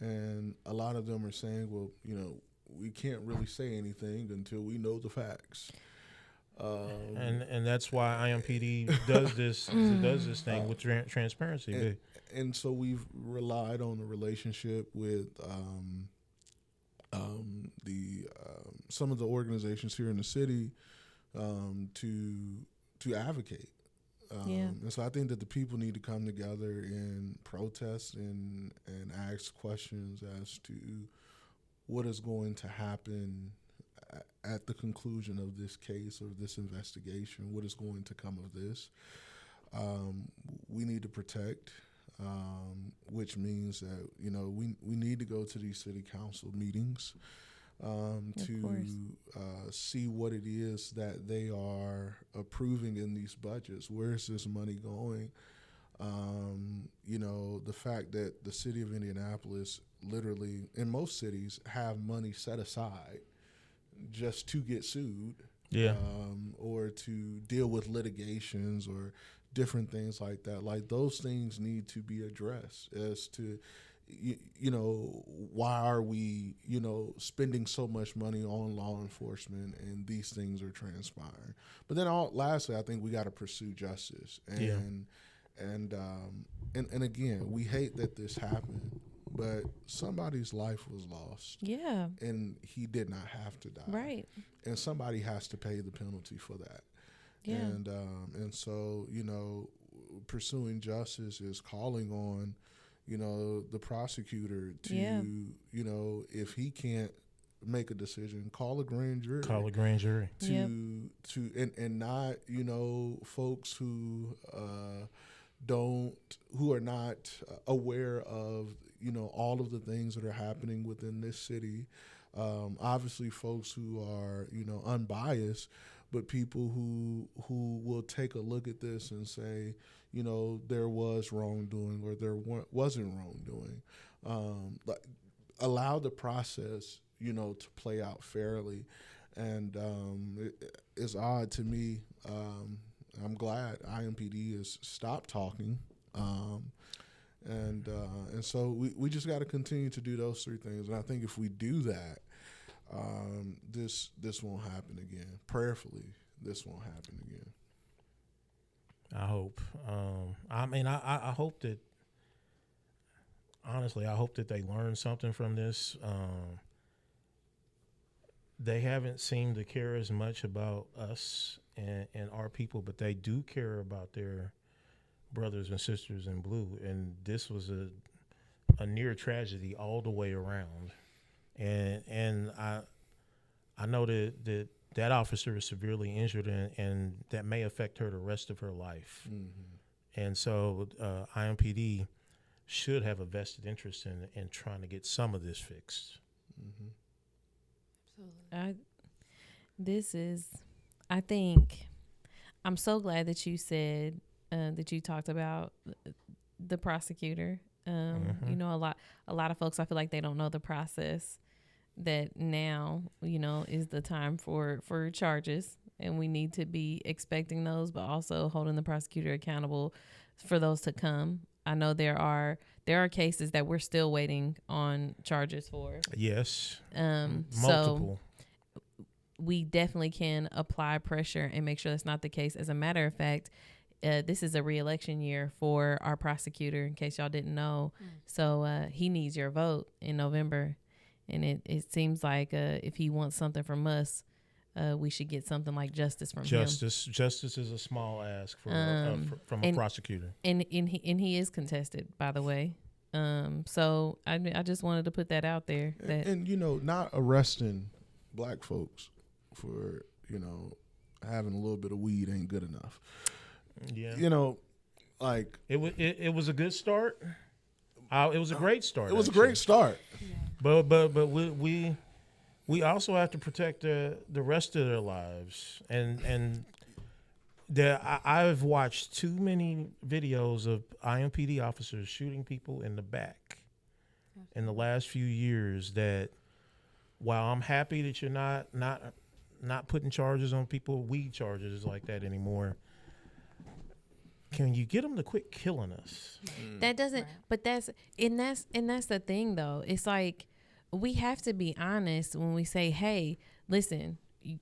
and a lot of them are saying, well, we can't really say anything until we know the facts. And that's why IMPD does this thing with transparency. And so we've relied on the relationship with some of the organizations here in the city to advocate. And so I think that the people need to come together and protest and ask questions as to what is going to happen at the conclusion of this case or this investigation. What is going to come of this? We need to protect, which means that we need to go to these city council meetings to see what it is that they are approving in these budgets. Where is this money going? The fact that the city of Indianapolis, literally in most cities, have money set aside just to get sued, or to deal with litigations or different things like that. Like, those things need to be addressed as to, why are we, spending so much money on law enforcement and these things are transpiring. But then lastly, I think we got to pursue justice. And again, we hate that this happened, but somebody's life was lost. Yeah. And he did not have to die. Right. And somebody has to pay the penalty for that. Yeah. And so, pursuing justice is calling on, you know, the prosecutor to, you know, if he can't make a decision, call a grand jury. Call a grand jury. And not, you know, folks who who are not aware of, you know, all of the things that are happening within this city. Obviously folks who are, you know, unbiased, but people who will take a look at this and say, you know, there was wrongdoing or there wasn't wrongdoing. Allow the process, you know, to play out fairly. And it's odd to me. I'm glad IMPD has stopped talking. And so we just got to continue to do those three things. And I think if we do that, this won't happen again. Prayerfully, this won't happen again. I hope. I mean, I hope that, honestly, I hope that they learn something from this. They haven't seemed to care as much about us and our people, but they do care about their brothers and sisters in blue. And this was a near tragedy all the way around. And I know that officer is severely injured, and that may affect her the rest of her life. Mm-hmm. And so IMPD should have a vested interest in trying to get some of this fixed. Mm-hmm. Absolutely. I think I'm so glad that you said that you talked about the prosecutor. Mm-hmm. You know, a lot of folks, I feel like they don't know the process, that now, you know, is the time for charges, and we need to be expecting those, but also holding the prosecutor accountable for those to come. I know there are cases that we're still waiting on charges for. Yes. So Multiple. we definitely can apply pressure and make sure that's not the case. As a matter of fact, this is a re-election year for our prosecutor, in case y'all didn't know. So he needs your vote in November. And it seems like if he wants something from us, we should get something like justice from him. Justice is a small ask from a prosecutor. And he is contested, by the way. So I just wanted to put that out there. And you know, not arresting black folks for, you know, having a little bit of weed ain't good enough. Yeah. You know, like it was a good start. It was a great start. It was actually a great start. Yeah. But we also have to protect the rest of their lives. And I've watched too many videos of IMPD officers shooting people in the back in the last few years, that while I'm happy that you're not putting charges on people, weed charges like that anymore, can you get them to quit killing us? That doesn't, right. But that's the thing though. It's like, we have to be honest when we say, hey, listen,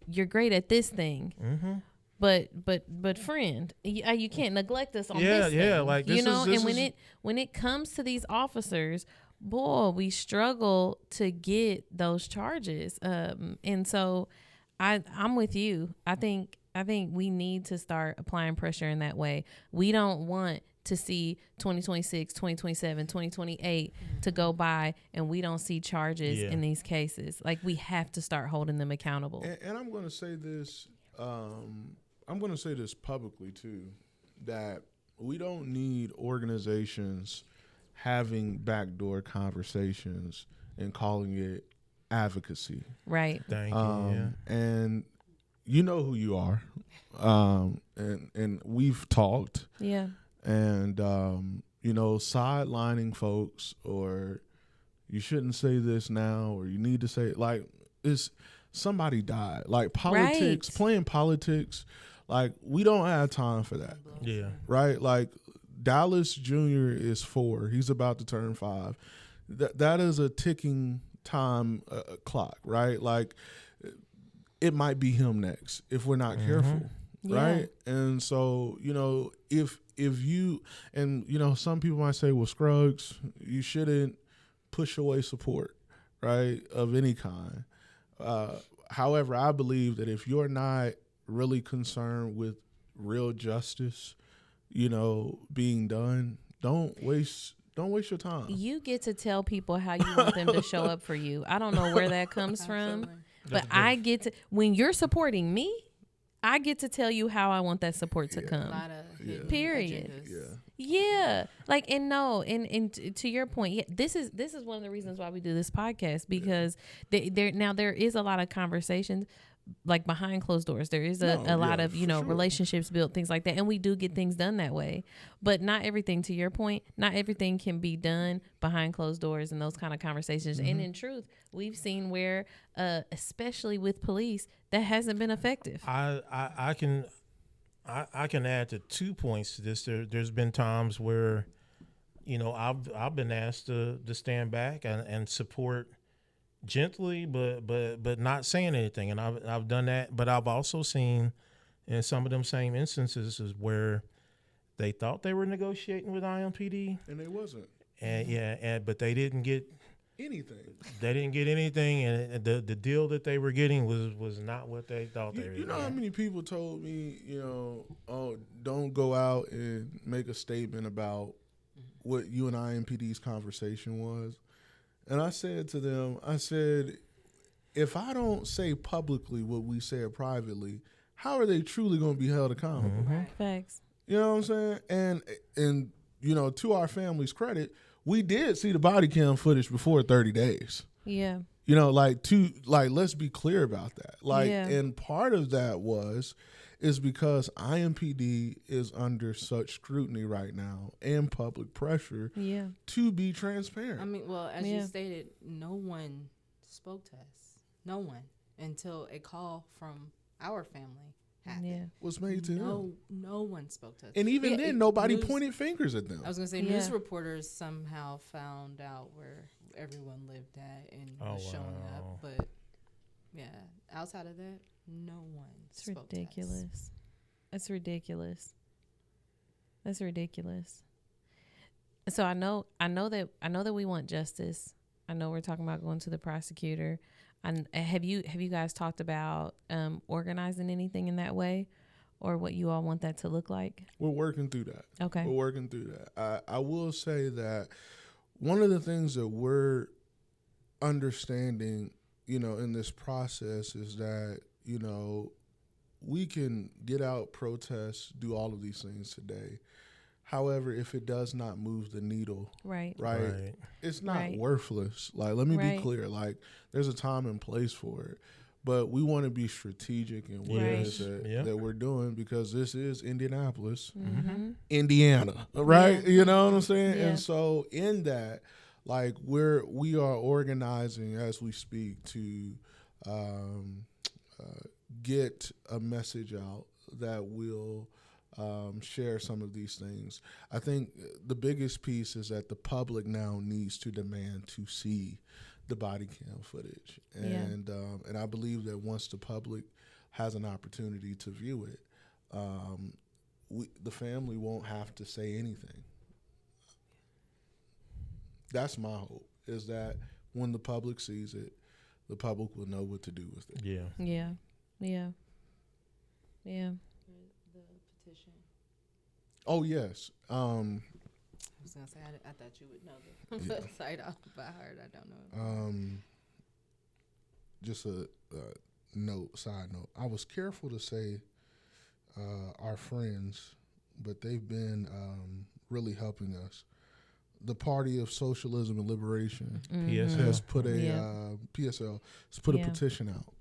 you're great at this thing. Mm-hmm. But friend, you can't neglect us on this thing. Yeah, like this, you know. When it comes to these officers, boy, we struggle to get those charges. And so I'm with you. I think we need to start applying pressure in that way. We don't want to see 2026, 2027, 2028 to go by and we don't see charges in these cases. Like, we have to start holding them accountable. And I'm going to say this, I'm going to say this publicly too, that we don't need organizations having backdoor conversations and calling it advocacy. Right. Thank you. And you know who you are. And we've talked. Yeah. And, you know, sidelining folks, or you shouldn't say this now, or you need to say it, like, it's somebody died. Like, politics, right. Playing politics, like, we don't have time for that. Yeah. Right? Like, Dalys Jr. is 4. He's about to turn 5. That is a ticking time clock, right? Like, it might be him next if we're not careful. Right. Yeah. And so, you know, if you, and, you know, some people might say, well, Scruggs, you shouldn't push away support, right, of any kind. However, I believe that if you're not really concerned with real justice, being done, don't waste your time. You get to tell people how you want them to show up for you. I don't know where that comes from, but I get to, when you're supporting me, I get to tell you how I want that support to come. A lot of hidden Period. agendas. Yeah. Like, and no, and to your point, yeah, this is one of the reasons why we do this podcast, because there is a lot of conversations like behind closed doors. There is a lot of, sure, relationships built, things like that. And we do get things done that way, but not everything, to your point, not everything can be done behind closed doors and those kind of conversations. Mm-hmm. And in truth, we've seen where, especially with police, that hasn't been effective. I can add to 2 points to this. There's been times where, I've been asked to stand back and support gently, but not saying anything, and I've done that. But I've also seen in some of them same instances is where they thought they were negotiating with IMPD, and they wasn't. And but they didn't get anything. They didn't get anything, and the deal that they were getting was not what they thought they were getting. You know how many people told me, oh, don't go out and make a statement about what you and IMPD's conversation was. And I said to them, if I don't say publicly what we said privately, how are they truly going to be held accountable? Mm-hmm. Facts. You know what I'm saying? And to our family's credit, we did see the body cam footage before 30 days. Yeah. Let's be clear about that. And part of that is because IMPD is under such scrutiny right now and public pressure to be transparent. I mean, well, as you stated, no one spoke to us. No one, until a call from our family happened. Was made to them. No one spoke to us. And even then, nobody pointed fingers at them. I was going to say, news reporters somehow found out where everyone lived at and was showing up. But, outside of that, no one spoke ridiculous. To us. That's ridiculous. That's ridiculous. So I know that we want justice. I know we're talking about going to the prosecutor. And have you guys talked about organizing anything in that way, or what you all want that to look like? We're working through that. Okay. We're working through that. I will say that one of the things that we're understanding, in this process is that, we can get out, protest, do all of these things today. However, if it does not move the needle, right. It's not worthless. Like, let me be clear. Like, there's a time and place for it. But we want to be strategic in what it is that we're doing, because this is Indianapolis, Indiana, right? Yeah. You know what I'm saying? Yeah. And so in that, like, we are organizing as we speak to get a message out that will share some of these things. I think the biggest piece is that the public now needs to demand to see the body cam footage. And I believe that once the public has an opportunity to view it, the family won't have to say anything. That's my hope, is that when the public sees it, the public will know what to do with it. Yeah. The petition. Oh, yes. I was going to say, I thought you would know the website off by heart. I don't know. Just a side note. I was careful to say our friends, but they've been really helping us. The Party of Socialism and Liberation has put a PSL has put a petition out,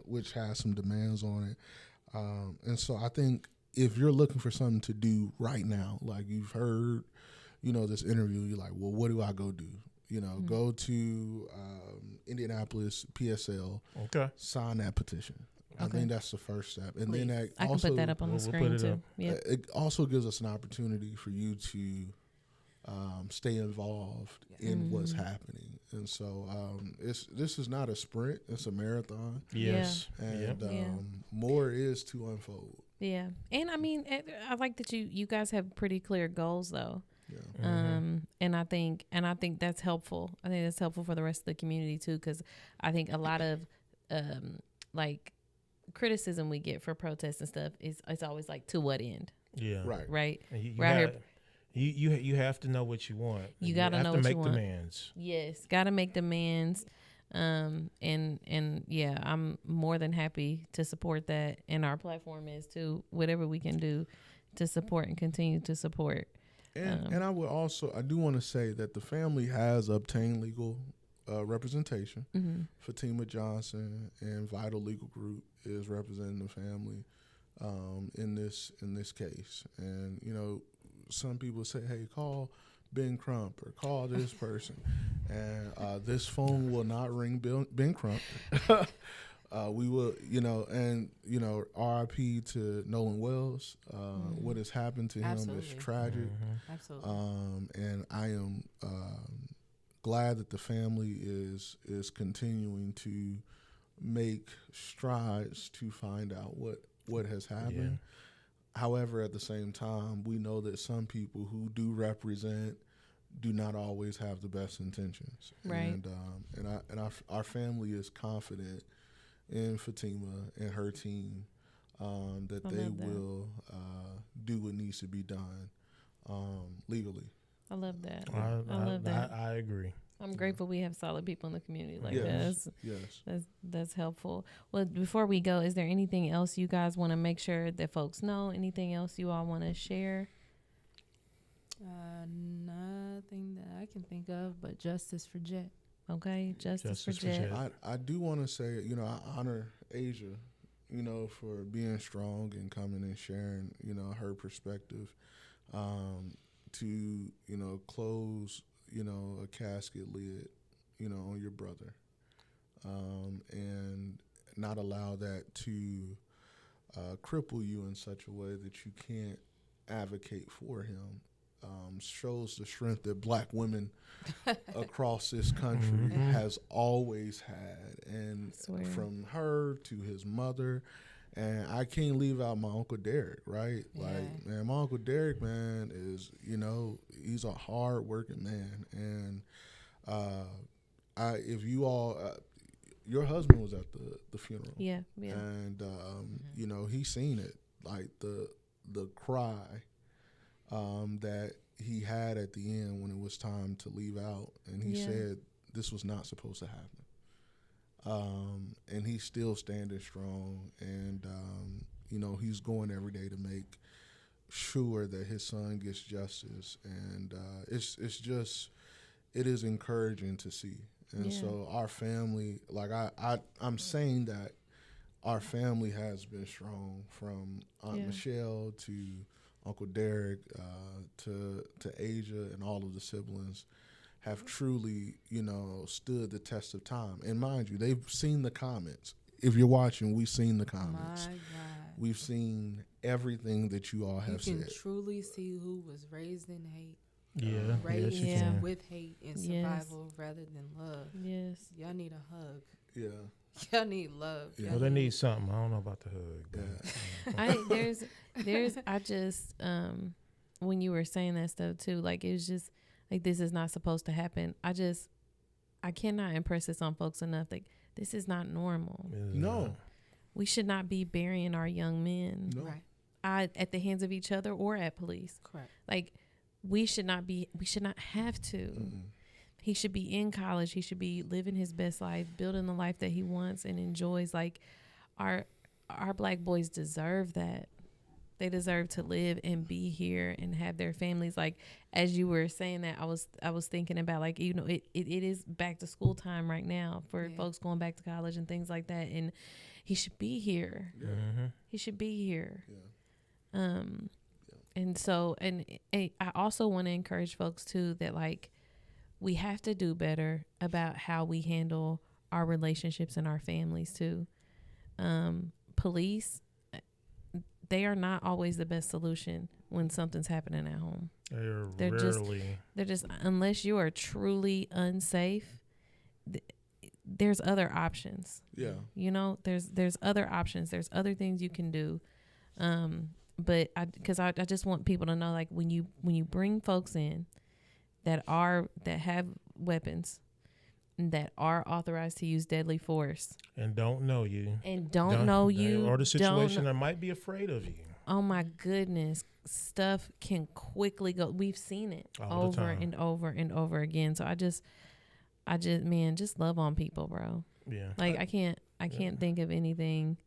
which has some demands on it. And so I think if you're looking for something to do right now, like you've heard, this interview, you're like, well, what do I go do? Go to Indianapolis PSL, sign that petition. I think that's the first step. And then that I can put that up on the screen too. Yeah. It also gives us an opportunity for you to stay involved in what's happening. And so this is not a sprint, it's a marathon. Yes. And more is to unfold. Yeah. And I mean, I like that you guys have pretty clear goals though. Yeah. And I think that's helpful. I think that's helpful for the rest of the community too, because I think a lot of like criticism we get for protests and stuff is it's always like, to what end? Yeah. Right. right? And you Right have, you have to know what you want. You gotta know have to what make you want. demands. Yes, gotta make demands. And yeah, I'm more than happy to support that, and our platform is too. Whatever we can do to support and continue to support. And I would also, I do want to say that the family has obtained legal representation. Mm-hmm. Fatima Johnson and Vital Legal Group is representing the family in this case. And you know, some people say, "Hey, call Ben Crump or call this person," and this phone will not ring Ben Crump. We will, you know, and you know, RIP to Nolan Wells. What has happened to him Absolutely. is tragic. Absolutely. And I am glad that the family is continuing to make strides to find out what has happened. However, at the same time, we know that some people who do represent do not always have the best intentions. Right. And our family is confident in Fatima and her team that they will do what needs to be done legally. I love that. I love that. I agree. I'm grateful we have solid people in the community like Yes. that. That's helpful. Well, before we go, is there anything else you guys want to make sure that folks know? Anything else you all want to share? Nothing that I can think of, but justice for Jett. Okay, justice for for Jett. Jett. I do want to say, you know, I honor Asia, you know, for being strong and coming and sharing, you know, her perspective to, you know, close, you know, a casket lid, you know, on your brother and not allow that to cripple you in such a way that you can't advocate for him. Shows the strength that black women across this country has always had, and from her to his mother. And I can't leave out my Uncle Derek, right? Yeah. Like, man, my Uncle Derek, man, is, you know, he's a hard-working man. And if you all, your husband was at the funeral. Yeah. And, you know, he seen it, like the cry that he had at the end when it was time to leave out. And he said this was not supposed to happen. And he's still standing strong, and you know, he's going every day to make sure that his son gets justice, and it is encouraging to see. And so our family, like I'm saying that our family has been strong, from Aunt Michelle to Uncle Derek to Asia, and all of the siblings have truly, you know, stood the test of time. And mind you, they've seen the comments. If you're watching, we've seen the comments. My God. We've seen everything that you all have You can said. truly see who was raised in hate. Yeah, Raised yes, you can. with hate and survival rather than love. Yes. Y'all need a hug. Yeah. Y'all need love. Yeah. Well, they need something. I don't know about the hug. I just when you were saying that stuff too, like it was just like, this is not supposed to happen. I cannot impress this on folks enough. Like, this is not normal. No. We should not be burying our young men Right. at the hands of each other or at police. Correct. Like, we should not have to. Mm-mm. He should be in college. He should be living his best life, building the life that he wants and enjoys. Like, our black boys deserve that. They deserve to live and be here and have their families. Like, as you were saying that, I was thinking about, like, you know, it is back to school time right now for folks going back to college and things like that. And he should be here. Yeah. He should be here. Yeah. And so, and I also want to encourage folks too, that like, we have to do better about how we handle our relationships and our families too. Police, they are not always the best solution when something's happening at home. They're rarely. They're just, unless you are truly unsafe, there's other options. Yeah. You know, there's other options. There's other things you can do. But I just want people to know, like, when you bring folks in that have weapons, that are authorized to use deadly force, And don't know you. and don't know you, or the situation that might be afraid of you. oh my goodness, stuff can quickly go. We've seen it All the over time. and over and over again. So I just man, just love on people, bro. Yeah. Like I can't think of anything.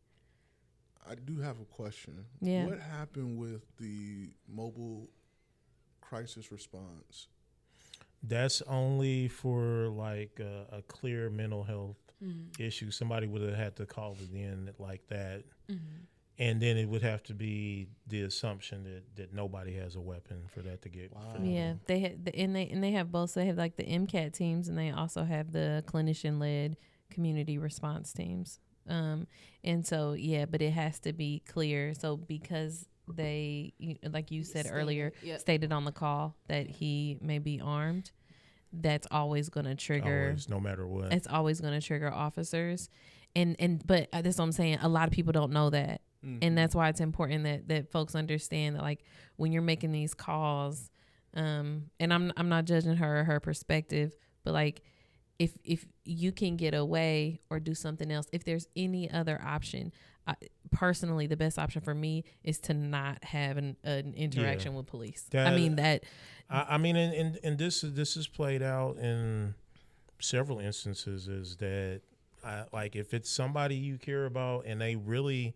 I do have a question. Yeah. What happened with the mobile crisis response? That's only for like a clear mental health issue. Somebody would have had to call it in like that. And then it would have to be the assumption that nobody has a weapon for that to get. Wow. Yeah, they had and they have both. So they have like the MCAT teams, and they also have the clinician led community response teams. And so yeah, but it has to be clear. So because they, like you said earlier, stated on the call that he may be armed, that's always going to trigger. Always, no matter what. It's always going to trigger officers, but that's what I'm saying. A lot of people don't know that. And that's why it's important that folks understand that, like, when you're making these calls, and I'm not judging her or her perspective, but like, if you can get away or do something else, if there's any other option, personally, the best option for me is to not have an interaction with police. I mean, and this is played out in several instances, is that like if it's somebody you care about and they really,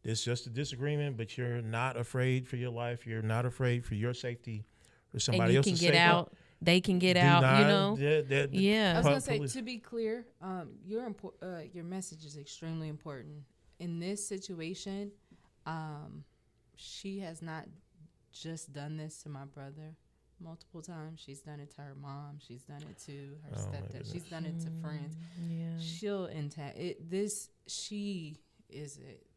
it's just a disagreement, but you're not afraid for your life, you're not afraid for your safety or somebody else's safety. And you can get out. They can get out, you know. I was gonna say, to be clear, your message is extremely important in this situation. She has not just done this to my brother multiple times. She's done it to her mom. She's done it to her stepdad. She's done it to friends. Yeah. She'll intact it. She is it.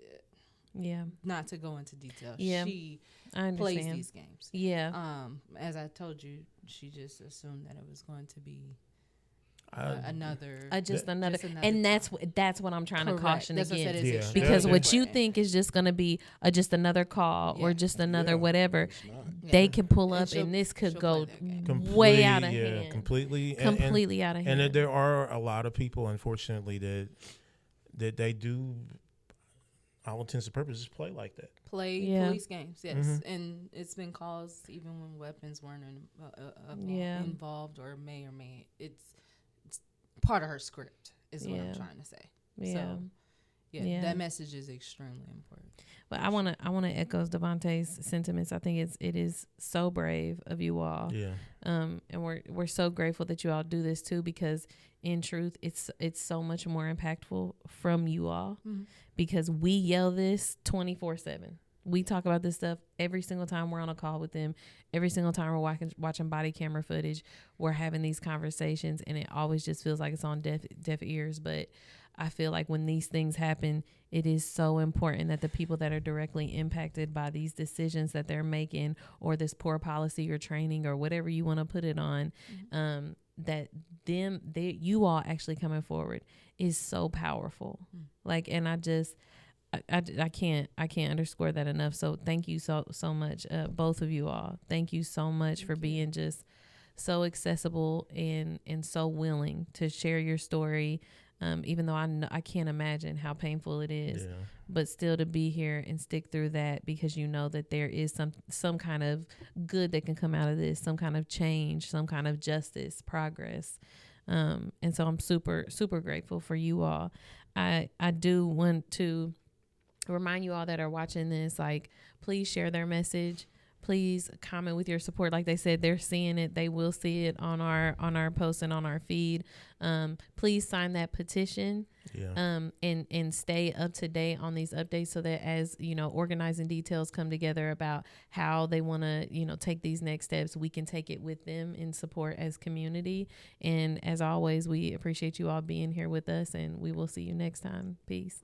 Yeah. Not to go into detail. Yeah. She plays these games. Yeah. As I told you, she just assumed that it was going to be another, and that's what I'm trying to caution against. Because what you think is just going to be just another call or just another whatever, they can pull up and this could go way out of hand. Completely out of hand. And there are a lot of people, unfortunately, that they do, all intents and purposes, play like that. Police games, yes. And it's been caused even when weapons weren't involved or may. It's part of her script is what I'm trying to say. So that message is extremely important. But I want to echo Devontae's sentiments. I think it is so brave of you all. Yeah. And we're so grateful that you all do this too, because in truth, it's so much more impactful from you all, because we yell this 24/7. We talk about this stuff every single time we're on a call with them. Every single time we're watching body camera footage, we're having these conversations, and it always just feels like it's on deaf ears. But I feel like when these things happen, it is so important that the people that are directly impacted by these decisions that they're making, or this poor policy or training or whatever you want to put it on, that you all actually coming forward is so powerful. Like, and I can't underscore that enough. So thank you so much, both of you all. Thank you so much for being just so accessible and so willing to share your story. Even though I can't imagine how painful it is, but still to be here and stick through that, because you know that there is some kind of good that can come out of this, some kind of change, some kind of justice, progress. And so I'm super, super grateful for you all. I do want to remind you all that are watching this, like, please share their message. Please comment with your support. Like they said, they're seeing it. They will see it on our post and on our feed. Please sign that petition. And stay up to date on these updates, so that as organizing details come together about how they want to take these next steps, we can take it with them in support as community. And as always, we appreciate you all being here with us, and we will see you next time. Peace.